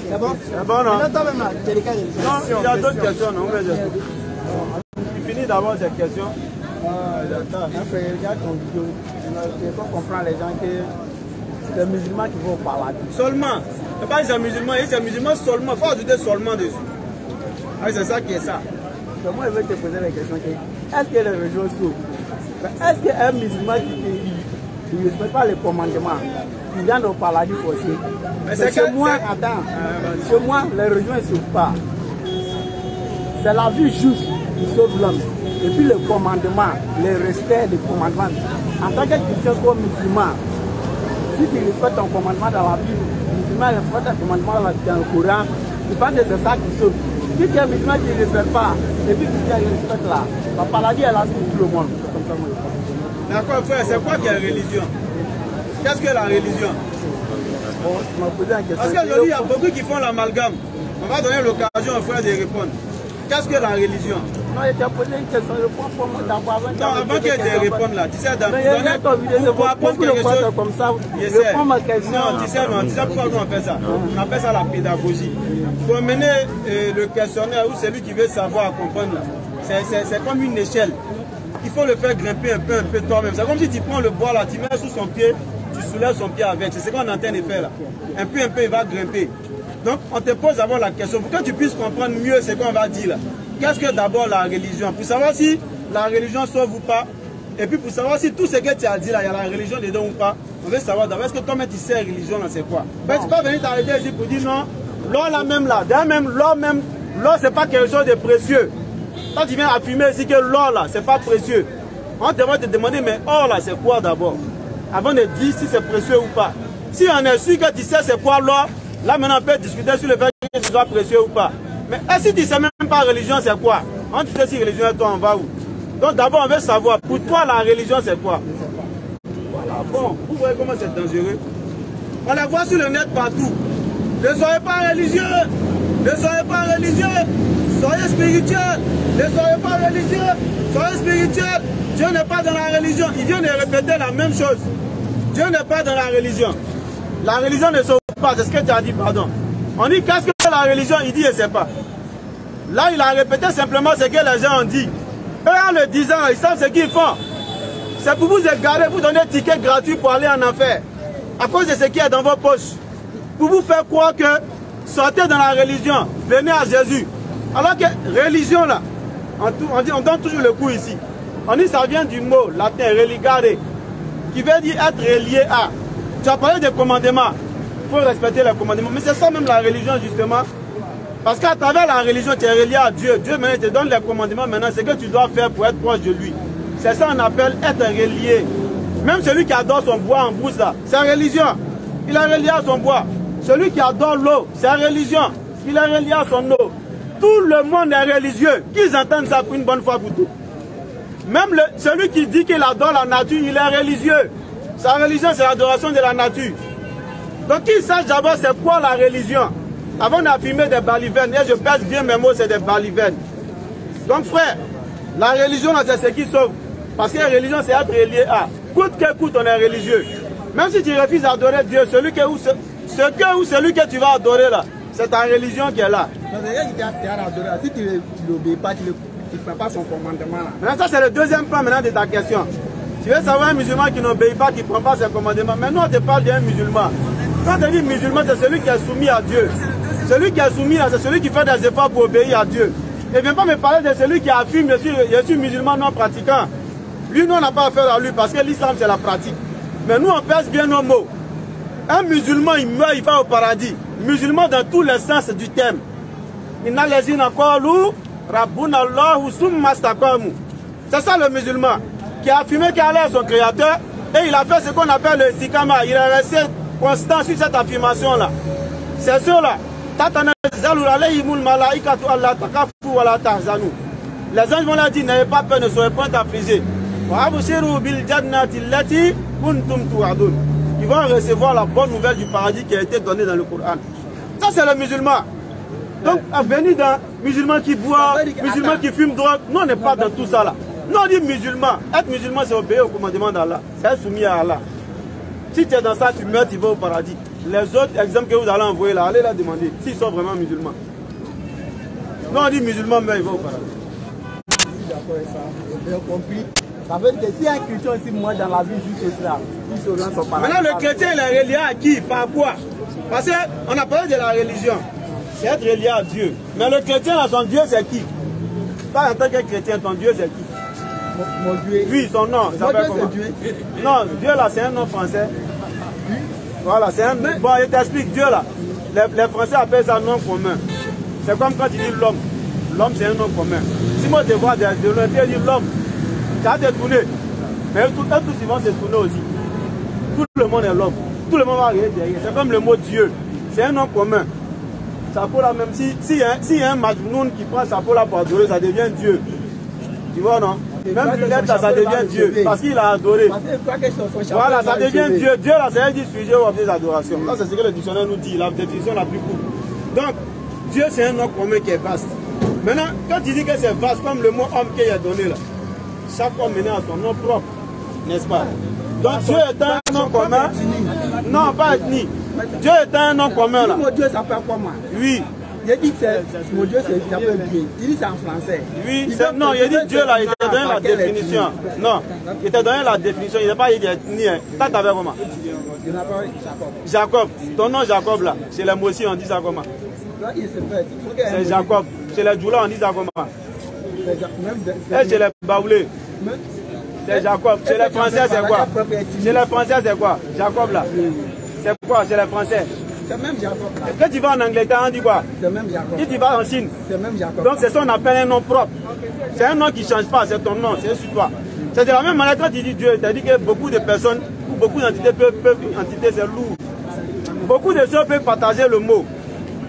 C'est bon? C'est bon, non? Maintenant, même là, tu as des cas de... Non, il y a d'autres questions, non? Tu finis d'abord cette question. Attends, un frère, regarde ton vidéo. Il faut comprendre les gens que c'est les musulmans qui vont au paradis. Seulement. Ce n'est pas les musulmans, c'est les musulmans seulement. Il faut ajouter seulement dessus. Ah, c'est ça qui est ça. Donc moi, je vais te poser la question. Est-ce que les religions s'ouvrent? Est-ce qu'un musulman qui ne respecte pas les commandements, il vient au paradis forcé? Mais chez moi, attends, chez moi, les religions ne s'ouvrent pas. C'est la vie juste qui sauve l'homme. Et puis le commandement, le respect des commandements. En tant que chrétien comme musulman, si tu respectes ton commandement dans la Bible, musulman respecte ton commandement dans le Coran, je pense que c'est ça qui sauve. Si tu es musulman qui ne respecte pas, et puis tu respectes là, la paradis est là pour tout le monde. D'accord frère, c'est quoi qui est la religion? Qu'est-ce que la religion? Bon, tu m'as posé une question. Parce qu'aujourd'hui, il y a beaucoup qui font l'amalgame. On va donner l'occasion aux frères de répondre. Qu'est-ce que la religion? Non, il t'a posé une question, réponds pour moi d'abord. Non, avant qu'elle te réponde là, tu sais, pour apprendre quelque chose comme ça, réponds ma question. Non, tu sais pourquoi on fait ça? On appelle ça la pédagogie. Pour mener le questionnaire ou celui qui veut savoir comprendre là, c'est comme une échelle. Il faut le faire grimper un peu toi-même. C'est comme si tu prends le bois là, tu mets sous son pied, tu soulèves son pied avec. C'est ce qu'on est en train de faire là. Un peu, il va grimper. Donc, on te pose d'abord la question pour que tu puisses comprendre mieux ce qu'on va dire là. Qu'est-ce que d'abord la religion? Pour savoir si la religion sauve ou pas. Et puis pour savoir si tout ce que tu as dit là, il y a la religion dedans ou pas. On veut savoir d'abord, est-ce que toi-même tu sais la religion là, c'est quoi? Ben, tu peux pas venir t'arrêter ici pour dire non, l'or là même là, l'or c'est pas quelque chose de précieux. Quand tu viens affirmer ici que l'or là, c'est pas précieux, on devrait te demander, mais or là, c'est quoi d'abord? Avant de dire si c'est précieux ou pas. Si on est sûr que tu sais c'est quoi l'or, là maintenant on peut discuter sur le fait que ce soit précieux ou pas. Mais est-ce que tu ne sais même pas religion c'est quoi? Quand tu sais si religion est toi, on va où? Donc d'abord on veut savoir, pour toi la religion c'est quoi? Voilà, bon, vous voyez comment c'est dangereux. On la voit sur le net partout. Ne soyez pas religieux, ne soyez pas religieux, soyez spirituel, ne soyez pas religieux, soyez spirituel. Dieu n'est pas dans la religion, il vient de répéter la même chose. Dieu n'est pas dans la religion. La religion ne sauve pas, c'est ce que tu as dit, pardon. On dit qu'est-ce que la religion, il dit, il ne sait pas. Là, il a répété simplement ce que les gens ont dit. Eux, en le disant, ils savent ce qu'ils font. C'est pour vous égarer, vous donner un ticket gratuit pour aller en enfer. À cause de ce qui est dans vos poches. Pour vous faire croire que sortez dans la religion, venez à Jésus. Alors que religion, là, on donne toujours le coup ici. On dit ça vient du mot latin religare, qui veut dire être relié à. Tu as parlé des commandements. Il faut respecter les commandements. Mais c'est ça même la religion, justement. Parce qu'à travers la religion, tu es relié à Dieu. Dieu maintenant te donne les commandements. Maintenant, c'est que tu dois faire pour être proche de lui. C'est ça qu'on appelle être relié. Même celui qui adore son bois en brousse, là, c'est religion. Il est relié à son bois. Celui qui adore l'eau, c'est religion. Il est relié à son eau. Tout le monde est religieux. Qu'ils entendent ça pour une bonne fois pour tout. Même celui qui dit qu'il adore la nature, il est religieux. Sa religion, c'est l'adoration de la nature. Donc qu'il sache d'abord c'est quoi la religion. Avant d'affirmer des balivernes, et je pèse bien mes mots, c'est des balivernes. Donc frère, la religion, c'est ce qui sauve. Parce que la religion, c'est être relié à. Coûte que coûte, on est religieux. Même si tu refuses d'adorer Dieu, celui que tu vas adorer là, c'est ta religion qui est là. Si tu n'obéis pas, tu ne prends pas son commandement là. Maintenant, ça c'est le deuxième point maintenant de ta question. Tu veux savoir un musulman qui n'obéit pas, qui ne prend pas ses commandements. Maintenant, on te parle d'un musulman. Quand on dit musulman, c'est celui qui est soumis à Dieu. Celui qui est soumis là, c'est celui qui fait des efforts pour obéir à Dieu. Et ne viens pas me parler de celui qui affirme je suis musulman non pratiquant. Lui, nous, on n'a pas affaire à lui parce que l'islam, c'est la pratique. Mais nous, on pèse bien nos mots. Un musulman, il meurt, il va au paradis. Musulman dans tous les sens du thème. C'est ça le musulman qui a affirmé qu'Allah est son créateur et il a fait ce qu'on appelle le sikama. Il est resté constant sur cette affirmation-là. C'est ceux-là. Les anges vont leur dire, n'ayez pas peur, ne soyez point affligés. Ils vont recevoir la bonne nouvelle du paradis qui a été donnée dans le Coran. Ça, c'est le musulman. Donc, à venir d'un musulman qui boit, musulman qui fume drogue, nous, on n'est pas dans tout ça là. Nous, on dit musulman. Être musulman, c'est obéir au commandement d'Allah. C'est être soumis à Allah. Si tu es dans ça, tu meurs, tu vas au paradis. Les autres exemples que vous allez envoyer là, allez leur demander s'ils sont vraiment musulmans. Nous, on dit musulman, mais il va au paradis. D'accord, ça. J'ai bien compris. Ça veut dire que si un chrétien aussi moi dans la vie juste cela, ils se sont pas. Maintenant, le chrétien, il est relié à qui? Par quoi? Parce qu'on a parlé de la religion. C'est être relié à Dieu. Mais le chrétien, là, son Dieu, c'est qui? Pas en tant que chrétien, ton Dieu, c'est qui? Mon Dieu. Oui, son nom. Mon Dieu, c'est Dieu. Non, Dieu, là, c'est un nom français. Voilà, c'est un... Bon, je t'explique, Dieu, là. Les Français appellent ça nom commun. C'est comme quand tu dis l'homme. L'homme, c'est un nom commun. Si moi, je vois de loin, tu dis l'homme. Tu as détourné. Mais tous ils vont se tourner aussi. Tout le monde est l'homme. Tout le monde va arriver derrière. C'est comme le mot Dieu. C'est un nom commun. Ça peut là, même s'il y a un Majnoun qui prend sa peau là pour adorer, ça devient Dieu. Tu vois, non? Même Lunette, ça devient Dieu. Parce qu'il a adoré. Voilà, ça devient Dieu. Dieu, là, c'est un dit sujet ou objet d'adoration. Là, c'est ce que le dictionnaire nous dit, la définition la plus courte. Donc, Dieu, c'est un nom commun qui est vaste. Maintenant, quand tu dis que c'est vaste, comme le mot homme qui est donné là, chaque homme est né à son nom propre, n'est-ce pas? Donc Dieu est un nom commun. Non, pas ethnie. Dieu est un nom commun là. Mon Dieu s'appelle comment? Oui. Il dit que mon Dieu s'appelle Dieu. Il dit c'est en français. Oui, non, il dit Dieu là, il t'a donné la définition. Non, il t'a donné la définition, il n'a pas dit ethnie. T'as t'avais comment? Jacob. Ton nom Jacob là, chez les Mossi on dit ça comment? C'est Jacob. Chez les Djoula on dit ça comment? Et chez les Baoulés, c'est Jacob. Chez les Français c'est quoi? Chez les Français c'est quoi? Jacob là. C'est quoi chez les Français? C'est même Jacob. Quand tu vas en Angleterre on dit quoi? C'est même Jacob. Si tu vas en Chine, c'est même Jacob. Donc c'est ça qu'on appelle un nom propre. C'est un nom qui ne change pas, c'est ton nom, c'est sur toi. C'est de la même manière quand tu dis Dieu, tu as dit que beaucoup de personnes ou beaucoup d'entités peuvent entité c'est lourd. Beaucoup de gens peuvent partager le mot,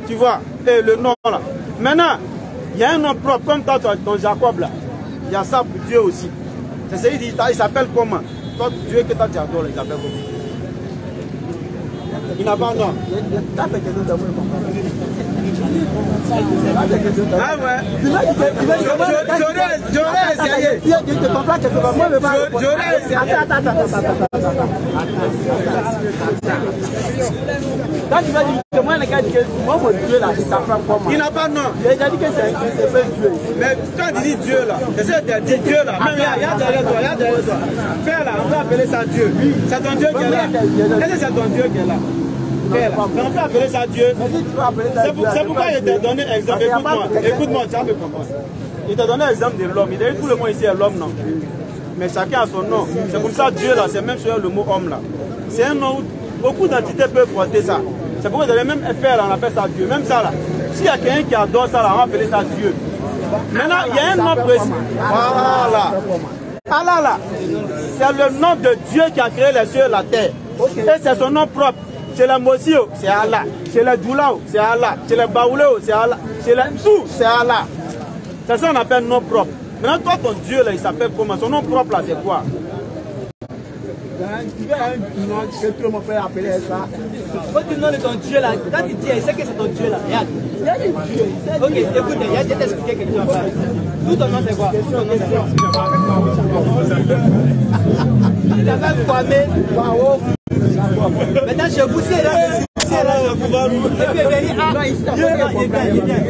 tu vois, et le nom là. Maintenant, il y a un nom propre, comme toi, ton Jacob là. Il y a ça pour Dieu aussi. C'est ce qu'il dit, il s'appelle comment? Toi, Dieu que toi tu adores, il s'appelle comment? Il n'a pas de nom. Ah ouais. J'aurais essayé. Quand tu vas dire que moi, mon Dieu là, il s'appelle comment? Il n'a pas de nom. Il a dit que c'est Dieu. Mais quand tu dis Dieu là, c'est Dieu là. Même il y a derrière toi, il y a derrière toi. Faire là, on peut appeler ça Dieu. C'est ton Dieu qui est là. Qu'est-ce que c'est ton Dieu qui est là? On peut appeler ça Dieu. C'est pourquoi il t'a donné exemple. Écoute-moi, tu vas me comprendre. Il t'a donné l'exemple de l'homme. Il a dit tout le monde ici est l'homme, non? Mais chacun a son nom. C'est comme ça Dieu là, c'est même sur le mot homme là. C'est un nom où beaucoup d'entités peuvent porter ça. C'est pourquoi il même faire là, on appelle ça Dieu. Même ça là. S'il y a quelqu'un qui adore ça là, on va appeler ça Dieu. Maintenant, il y a un nom précis. Voilà. Allah là, c'est le nom de Dieu qui a créé les cieux et la terre. Et c'est son nom propre. Chez les Mossio, c'est Allah. Chez les Djoulao, c'est Allah. Chez les Baouleo, c'est Allah. Chez les tout, c'est Allah. C'est ça qu'on appelle nom propre. Maintenant, toi, ton Dieu, là, il s'appelle comment? Son nom propre, là, c'est quoi? Tu veux un nom que tout le monde peut appeler ça? Quand tu nom de ton Dieu, là, quand tu dis, il sait que c'est ton Dieu, là. Regarde. Il y a des dieux. Ok, écoute, il y a déjà expliqué quelque chose. Tout ton nom, c'est quoi? Tout ton nom, c'est quoi? Il a même formé. Maintenant, je vous sais là. Et puis il vient,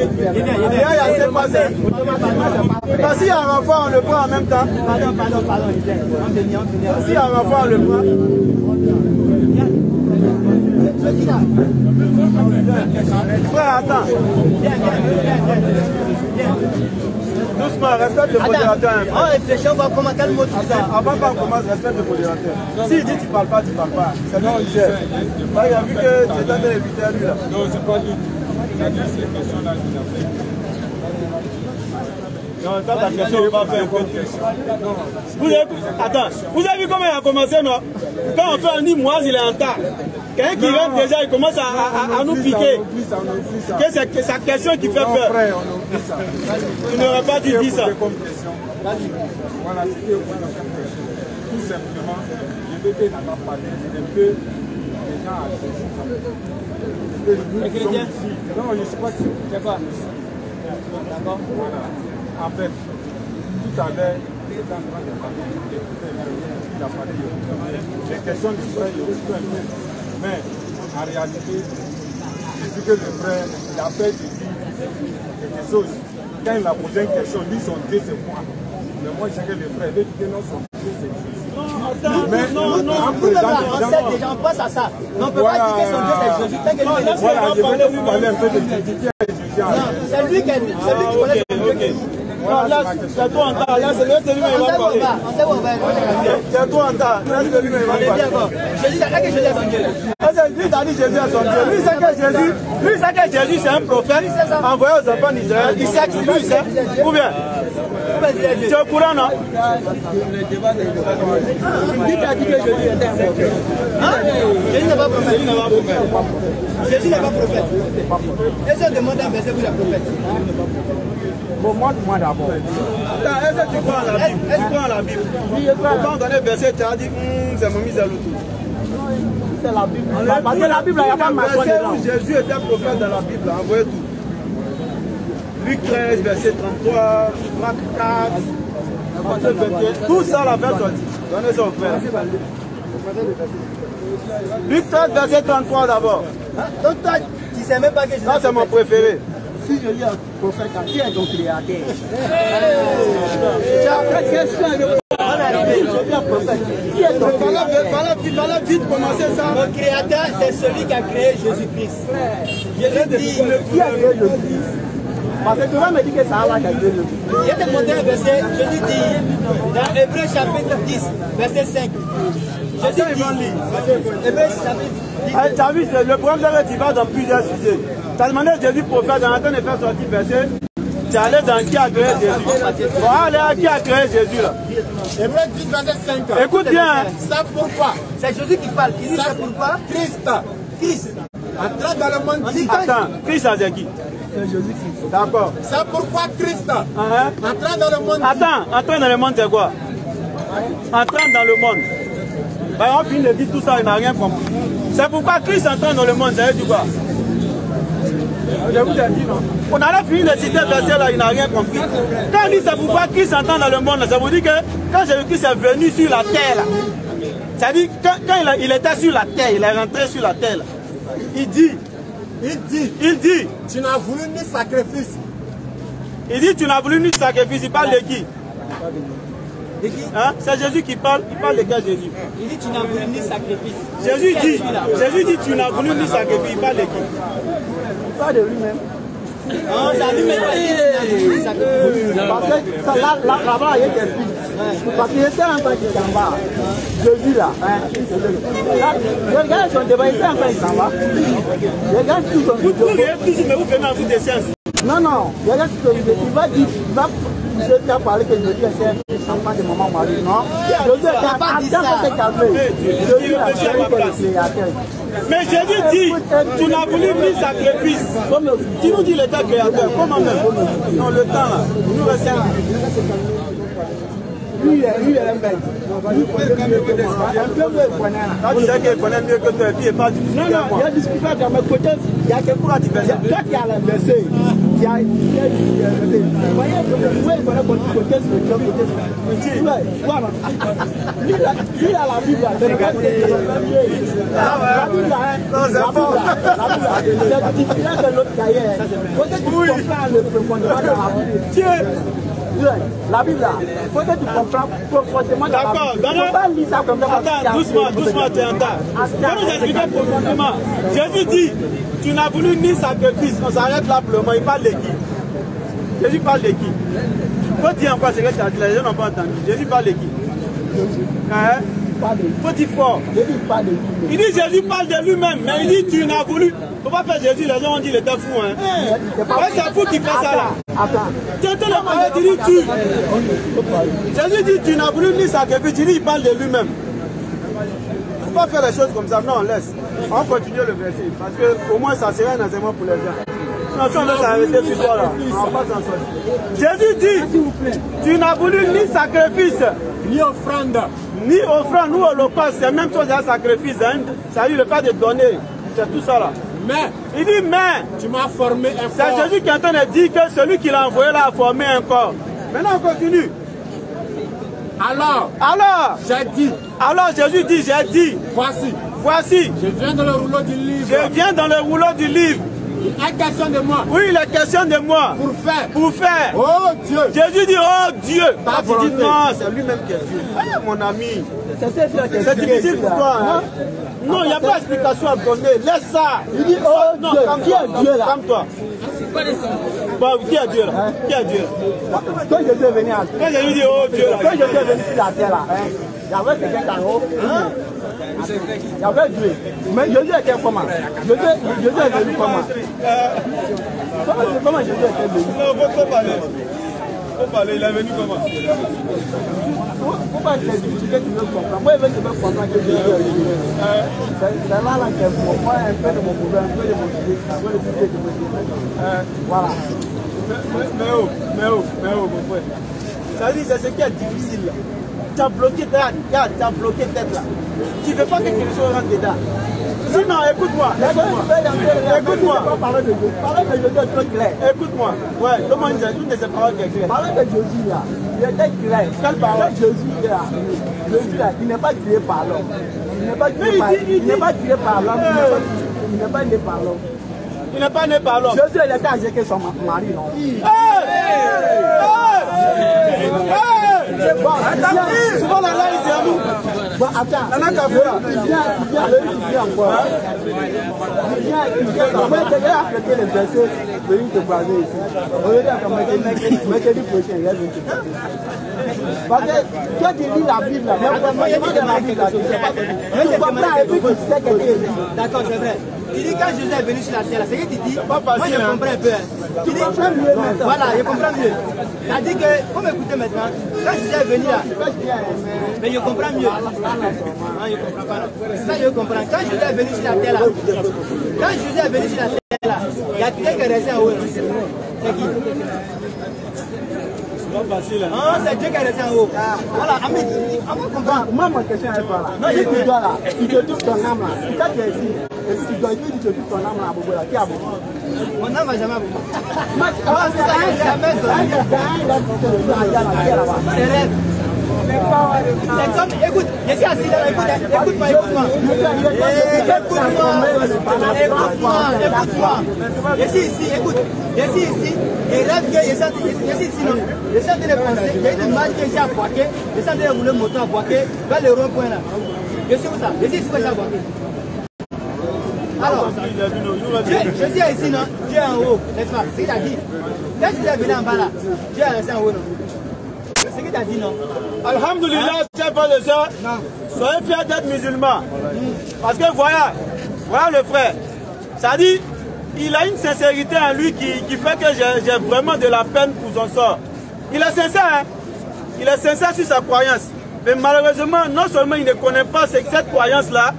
s'il y a un enfant, on le prend en même temps. Pardon. S'il y a un enfant, on le prend. Frère, attends. Doucement, respecte le modérateur. On réfléchit, on va commenter le mot tout ça. Avant qu'on commence, respecte le modérateur. S'il dit tu parles pas, tu parles pas. C'est non, il gère. Il a vu que tu es en train de l'éviter à lui là. Non, c'est pas lui. Il a dit ces questions-là qu'il a fait. Non, ça, ta question, on va faire un peu de question. Attends, vous avez vu comment il a commencé, non? Quand on fait un nid, moi, il est en tas. Quelqu'un qui rentre déjà, il commence à nous piquer. Que c'est sa question qui fait peur. Tu n'aurais pas dû dire ça. Voilà, c'était tout simplement, je veux qu'il n'a pas parlé un peu des gens à Jésus. Non, je ne sais pas si c'est quoi. D'accord. Voilà. En fait, tout à l'heure, il est en train de parler, il a parlé des questions du frère, mais en réalité, depuis que le frère il a fait quelque chose, quand il a posé une question, lui son Dieu c'est moi. Mais moi je sais que le frère veut dire non son Dieu. Non, nous on sait déjà, on passe à ça. On ne peut pas dire que son Dieu c'est Jésus. C'est lui qui connaît son Dieu. Non, là, c'est toi en tas. Là, c'est lui qui va parler. C'est toi en tas. Là, c'est lui qui va parler. Jésus, c'est là que Jésus a son Dieu. Lui, il a dit Jésus a son Dieu. Lui, c'est que Jésus, c'est un prophète envoyé aux enfants d'Israël. Il sait que lui, c'est. Ou bien tu es au courant, non? Qui t'a dit que Jésus était un prophète? Jésus n'est pas prophète. Jésus n'est pas prophète. Est-ce que demande un verset pour les prophètes? Bon, moi d'abord. Est-ce que tu crois en la Bible? Est-ce que tu crois en la Bible? Quand on donne un verset, tu as dit, c'est mon mise à l'autre. C'est la Bible. Parce que la Bible, il n'y a pas de machin dedans. Jésus était prophète dans la Bible, envoyez tout. Luc 13, verset 33, Marc 4, Matthieu 21, tout ça la fait sortir. Donnez ça au frère. Luc 13, verset 33 d'abord. Donc toi, tu ne sais même pas que Jésus. Ça, c'est mon préféré. Si je lis un prophète, qui est ton créateur? Tu as fait question de qui est ton créateur? Il fallait vite commencer ça. Mon créateur, c'est celui qui a créé Jésus-Christ. Jésus dit, qui a créé Jésus-Christ? Parce que tu vas me dire que ça a créé Jésus-Christ. Je vais te montrer un verset, Jésus dit, dans Hébreux chapitre 10, verset 5. Jésus dit, Hébreux chapitre 10. Tu as vu, le problème c'est que tu vas dans plusieurs sujets. Tu as demandé à Jésus prophète, dans train de faire sortir verset. Tu es allé dans qui a créé Jésus. Voilà, qui a créé Jésus là. Hébreux 10, verset 5. Écoute bien. Ça pourquoi? C'est Jésus qui parle. Il dit c'est pourquoi Christ. Entrant dans le monde dit. Attends, Christ c'est qui? C'est Jésus-Christ. D'accord. C'est pourquoi Christ. Entrant dans le monde. Attends, entrer dans le monde c'est quoi? Entrer dans le monde. Bah, on finit de dire tout ça, il n'a rien compris. C'est pourquoi Christ entre dans le monde, ça veut dire quoi? Je vous ai dit non. On a fini de citer le verset là, il n'a rien compris. Quand on dit c'est pourquoi Christ entre dans le monde, ça veut dire que quand Jésus-Christ est venu sur la terre, ça veut dire quand il était sur la terre, il est rentré sur la terre, il dit, tu n'as voulu ni sacrifice. Il dit tu n'as voulu ni sacrifice, il parle de qui? Hein? C'est Jésus qui parle, il parle de quel Jésus? Il dit tu n'as voulu ni sacrifice. Jésus dit tu n'as voulu ni sacrifice, il parle de qui? Il parle de lui-même. Non, c'est lui-même qui voulu sacrifice. Parce que là-bas, il y a des filles. Parce qu'il était un peu qui s'en va. Jésus là. Regarde son débat, il était un peu qui s'en va. Regarde tout son débat. Vous regardez toujours, mais vous venez en vous des sciences. Non, regarde tout son débat. Il va dire, Jésus a parlé que Jésus était enfant de maman Marie, non? Jésus était mais Jésus dit, tu n'as voulu ni sacrifice. Tu nous dis l'état créateur, comment même? Non, le temps là, nous restons. Lui, il est un bête. Tu sais qu'il connaît mieux que toi, et puis il n'est pas discuté. Non, il y a discuté dans mes côtés. Il y a quelque chose à dire. Toi qui as le verset, qui a dit, voyez, il connaît votre côté, c'est le côté. Lui, il a la Bible. La Bible, c'est différent de l'autre cahier. Peut-être que tu comprends le profondément de la Bible. La Bible là, peut-être tu comprends profondément. D'accord, attends, doucement, tu entends. Comme j'expliquais profondément, Jésus dit, tu n'as voulu ni sacrifice, on s'arrête là pour le moment, il parle de qui? Jésus parle de qui? Faut dire encore ce que tu as dit, les gens n'ont pas entendu. Jésus parle de qui? Hein? Faut dire fort. Il dit Jésus parle de lui-même, mais il dit tu n'as voulu. Faut pas faire Jésus, les gens ont dit il était fou. Hein? Ouais, c'est fou qui fait ça là. Tu entends le parler, tu dis tu. Jésus dit tu n'as voulu ni sacrifice, tu dis il parle de lui-même. Faut pas faire les choses comme ça, non, on laisse. On va continuer le verset, parce que au moins ça serait un enseignement pour les gens. Non, si on laisse arrêter sur toi là, on va pas s'en sortir. Jésus dit, tu n'as voulu ni sacrifice, Ni offrande. Ni offrande, ni holocauste, c'est même chose à sacrifice. Hein? Ça veut dire le fait de donner, c'est tout ça là. Mais, il dit mais, tu m'as formé un corps. C'est Jésus qui est en train de dire que celui qui l'a envoyé là a formé un corps. Maintenant on continue. Alors, j'ai dit. Alors Jésus dit, j'ai dit. Voici. Je viens dans le rouleau du livre. Il est question de moi. Oui, il est question de moi. Pour faire. Pour faire. Oh Dieu. Jésus dit, oh Dieu. Ta Tu dis volonté. non, c'est lui-même qui est Dieu. Ah, mon ami. C'est difficile pour toi. Hein? Non, il n'y a pas d'explication à donner. Laisse ça. Il dit, oh non, Dieu, qui est calme-toi. Dieu là? Calme-toi. Bon, qui est Dieu là? Qui est Dieu? Quand Jésus est venu à Quand Jésus dit, oh Dieu là. Quand Jésus est venu sur la terre là, il y avait quelqu'un en haut. Il y avait Dieu. Mais Jésus était comment? Jésus est venu comment? Comment Jésus est venu? Non, faut parler. Faut parler, il est venu comment? Pourquoi c'est difficile que tu veux comprendre? Moi, je veux comprendre que Jésus est venu. C'est là que pour moi, un peu de mon problème, un peu de mon idée, un peu de mon idée. Voilà. Mais oh, mon frère. Ça dit, c'est ce qui est difficile là. Tu as bloqué tête là. Tu ne veux pas que quelque chose rentre dedans. Sinon, écoute-moi. Écoute-moi. Parler de Jésus. Parler de Jésus est trop clair. Écoute-moi. Ouais, comment dire, une de ces paroles qui est claire. Parler de Jésus là, il était clair. Quelle parole? Jésus là, il n'est pas créé par l'homme. Il n'est pas créé par l'homme. Il n'est pas né par l'homme. Il n'est pas né par l'homme. Jésus, il était âgé que son mari, non? Bon, souvent la là, il dit à nous. Bon, attends. Il vient encore. Il vient. Moi, je vais appliquer les versets de une te croiser ici. Au lieu de mercredi prochain, il va venir te croiser. Parce que toi, tu lis la Bible, là. Mais il de la Bible, là, tu ne sais pas. Mais tu comprends et puis tu sais que tu es dit. D'accord, c'est vrai. Tu dis quand Jésus est venu sur la terre, c'est ce que tu dis. Pas facile, moi, je comprends un peu. Tu dis, voilà, je comprends mieux. C'est-à-dire que, faut m'écouter maintenant. Quand Jésus est venu là, mais je comprends mieux. Non, je comprends pas. C'est ça, je comprends. Quand Jésus est venu sur la terre là, il y a quelqu'un qui est resté en haut. C'est qui? Ah, c'est Dieu qui est resté en haut. Voilà, on va comprendre. Moi, ma question est pas là. Non, il te doit là. Il te touche ton âme là. Quand tu es ici, et puis tu dois dire que tu te touches ton âme là à Bobo là. Qui a Bobo? Mon âme va jamais à Bobo. C'est rêve. C'est comme, écoute, je suis assis là, écoute-moi. Je suis ici, écoute. Je suis ici, et rêve que je suis ici, non. Je suis en train de penser, il y a une image qui est ici à Boaké, je suis en train de rouler moto à Boaké, vers le rond-point là. Je suis où ça? Je suis ici, à Boaké. Alors, je suis ici, non? Dieu est en haut, n'est-ce pas? C'est ce qu'il a dit. Quand je suis venu en bas là, Dieu est resté en haut, non? C'est ce qu'il a dit, non? Alhamdulillah, chers frères et sœurs, soyez fiers d'être musulmans. Parce que voilà le frère, ça dit, il a une sincérité en lui qui fait que j'ai vraiment de la peine pour son sort. Il est sincère, hein? Il est sincère sur sa croyance. Mais malheureusement, non seulement il ne connaît pas cette croyance-là,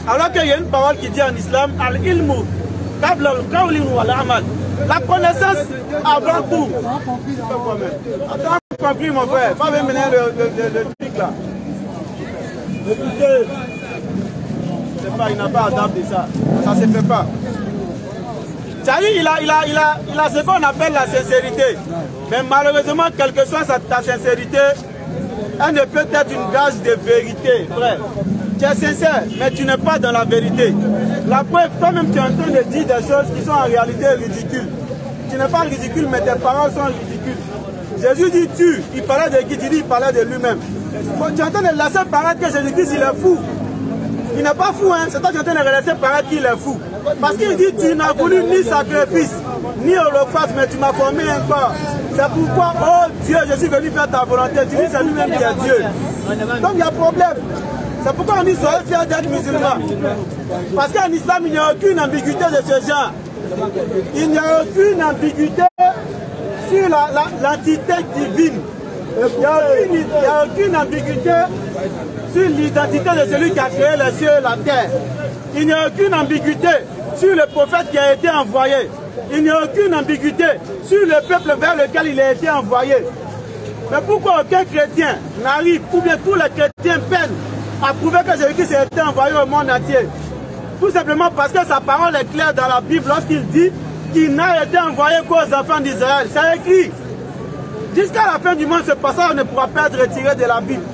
alors qu'il y a une parole qui dit en islam, Al-ilmu, la connaissance avant tout. Attends, compris mon frère, pas me mener le truc là. Écoutez, il n'a pas adapté ça, ça ne se fait pas. C'est-à-dire, il a ce qu'on appelle la sincérité. Mais malheureusement, quelle que soit ta sincérité, elle ne peut être une gage de vérité, frère. Tu es sincère, mais tu n'es pas dans la vérité. La preuve, toi-même, tu es en train de dire des choses qui sont en réalité ridicules. Tu n'es pas ridicule, mais tes paroles sont ridicules. Jésus dit tu, il parlait de qui? Tu dis il parlait de lui-même. Tu es en train de laisser paraître que Jésus-Christ, il est fou. Il n'est pas fou, hein. C'est toi qui es en train de laisser paraître qu'il est fou. Parce qu'il dit tu n'as voulu ni sacrifice, ni holocauste, mais tu m'as formé un corps. C'est pourquoi, oh Dieu, je suis venu faire ta volonté. Tu dis c'est lui-même qui est Dieu. Donc il y a problème. C'est pourquoi on dit soyez fiers d'être musulmans. Parce qu'en islam, il n'y a aucune ambiguïté de ce genre. Il n'y a aucune ambiguïté sur l'entité divine. Il n'y a aucune ambiguïté sur l'identité de celui qui a créé les cieux et la terre. Il n'y a aucune ambiguïté sur le prophète qui a été envoyé. Il n'y a aucune ambiguïté sur le peuple vers lequel il a été envoyé. Mais pourquoi aucun chrétien n'arrive, ou bien tous les chrétiens peinent à prouver que Jésus-Christ a été envoyé au monde entier? Tout simplement parce que sa parole est claire dans la Bible lorsqu'il dit qu'il n'a été envoyé qu'aux enfants d'Israël. C'est écrit. Jusqu'à la fin du monde, ce passage ne pourra pas être retiré de la Bible.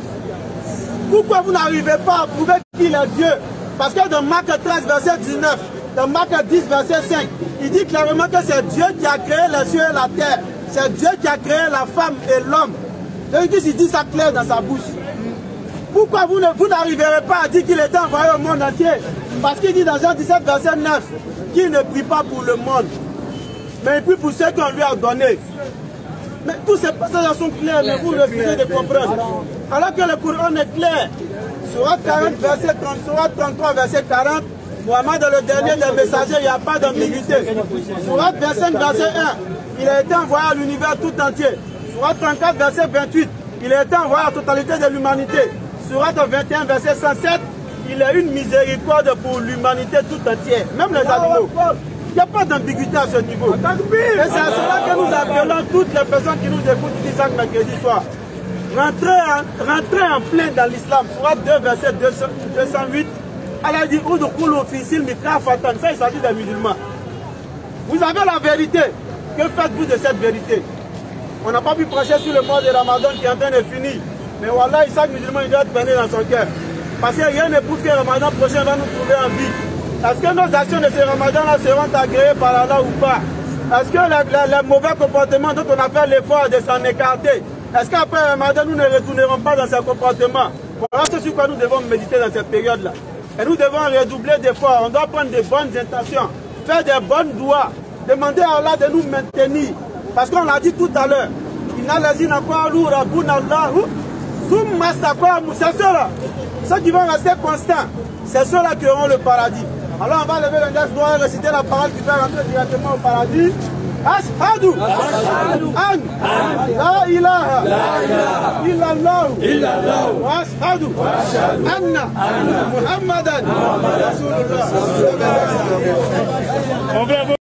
Pourquoi vous n'arrivez pas à prouver qu'il est Dieu? Parce que dans Marc 13, verset 19, dans Marc 10, verset 5, il dit clairement que c'est Dieu qui a créé les cieux et la terre. C'est Dieu qui a créé la femme et l'homme. Donc il dit ça clair dans sa bouche. Pourquoi vous n'arriverez pas à dire qu'il était envoyé au monde entier? Parce qu'il dit dans Jean 17, verset 9, qu'il ne prie pas pour le monde, mais il prie pour ceux qu'on lui a donné. Mais tous ces passages sont clairs, mais vous refusez de comprendre. Alors que le Coran est clair. Surat 40, verset 30, Surat 33, verset 40, Mohammed est le dernier des messagers, il n'y a pas d'ambiguïté. Surat 25, verset 1, il a été envoyé à l'univers tout entier. Surat 34, verset 28, il a été envoyé à la totalité de l'humanité. Surat 21, verset 107, il a une miséricorde pour l'humanité tout entière, même les animaux. Il n'y a pas d'ambiguïté à ce niveau. Et c'est à cela que nous appelons toutes les personnes qui nous écoutent ici chaque mercredi soir. Rentrez en plein dans l'islam. Surat 2, verset 208, elle a dit ça, il s'agit des musulmans. Vous avez la vérité. Que faites-vous de cette vérité? On n'a pas pu prêcher sur le mois de Ramadan qui est en train de finir. Mais voilà, chaque musulman il doit être béni dans son cœur. Parce que rien ne prouve que le Ramadan prochain va nous trouver en vie. Est-ce que nos actions de ce Ramadan-là seront agréées par Allah ou pas? Est-ce que les mauvais comportements dont on a fait l'effort de s'en écarter, est-ce qu'après le Ramadan, nous ne retournerons pas dans ces comportements? Voilà ce sur quoi nous devons méditer dans cette période-là. Et nous devons redoubler d'efforts. On doit prendre de bonnes intentions, faire des bonnes doigts, demander à Allah de nous maintenir. Parce qu'on l'a dit tout à l'heure. C'est ceux-là. Ceux qui vont rester constants, c'est ceux-là qui auront le paradis. Alors on va lever le geste droit et réciter la parole qui fait rentrer directement au paradis. Ashhadu an la ilaha illallah wa ashhadu anna Muhammadan Rasulullah.